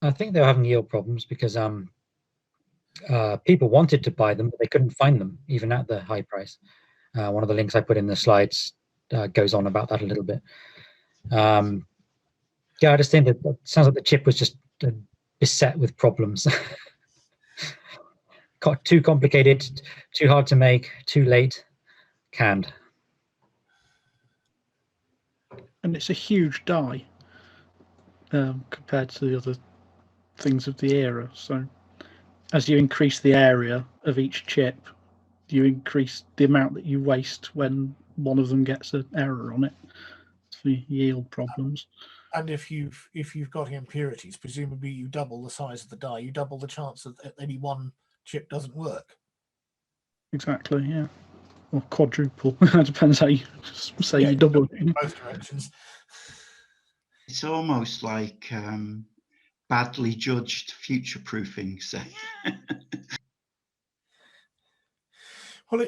S1: I think they were having yield problems because people wanted to buy them, but they couldn't find them even at the high price. One of the links I put in the slides goes on about that a little bit. Yeah, I just think that it sounds like the chip was just beset with problems. Got too complicated, too hard to make, too late, canned.
S3: And it's a huge die compared to the other things of the era. So as you increase the area of each chip, you increase the amount that you waste when one of them gets an error on it. So yield problems.
S10: And if you've got impurities, presumably you double the size of the die, you double the chance that any one chip doesn't work.
S3: Exactly, yeah. Or quadruple. It depends how you say you double it.
S10: In both directions.
S7: It's almost like badly judged future-proofing, say.
S10: Well,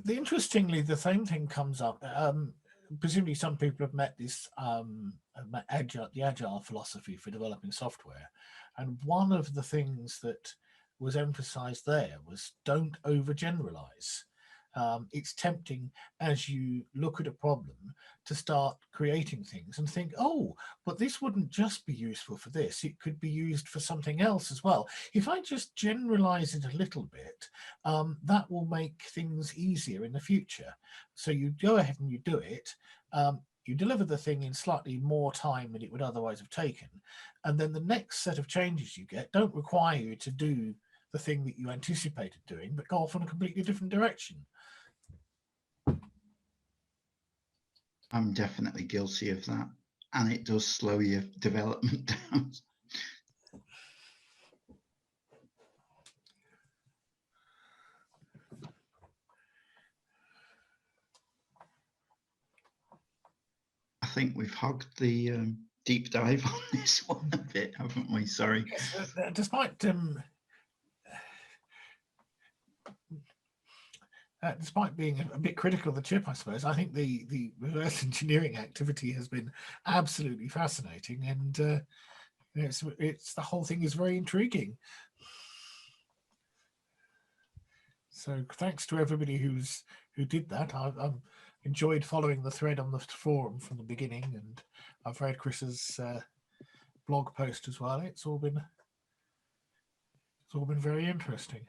S10: interestingly, the same thing comes up. Presumably, some people have met this the agile philosophy for developing software, and one of the things that was emphasized there was don't overgeneralize. It's tempting as you look at a problem to start creating things and think, oh, but this wouldn't just be useful for this. It could be used for something else as well. If I just generalize it a little bit, that will make things easier in the future. So you go ahead and you do it. You deliver the thing in slightly more time than it would otherwise have taken. And then the next set of changes you get don't require you to do the thing that you anticipated doing, but go off in a completely different direction.
S7: I'm definitely guilty of that, and it does slow your development down. I think we've hogged the deep dive on this one a bit, haven't we? Sorry.
S10: Yes, despite despite being a bit critical of the chip, I suppose, I think the reverse engineering activity has been absolutely fascinating, and it's the whole thing is very intriguing. So thanks to everybody who did that. I've enjoyed following the thread on the forum from the beginning, and I've read Chris's blog post as well. It's all been very interesting.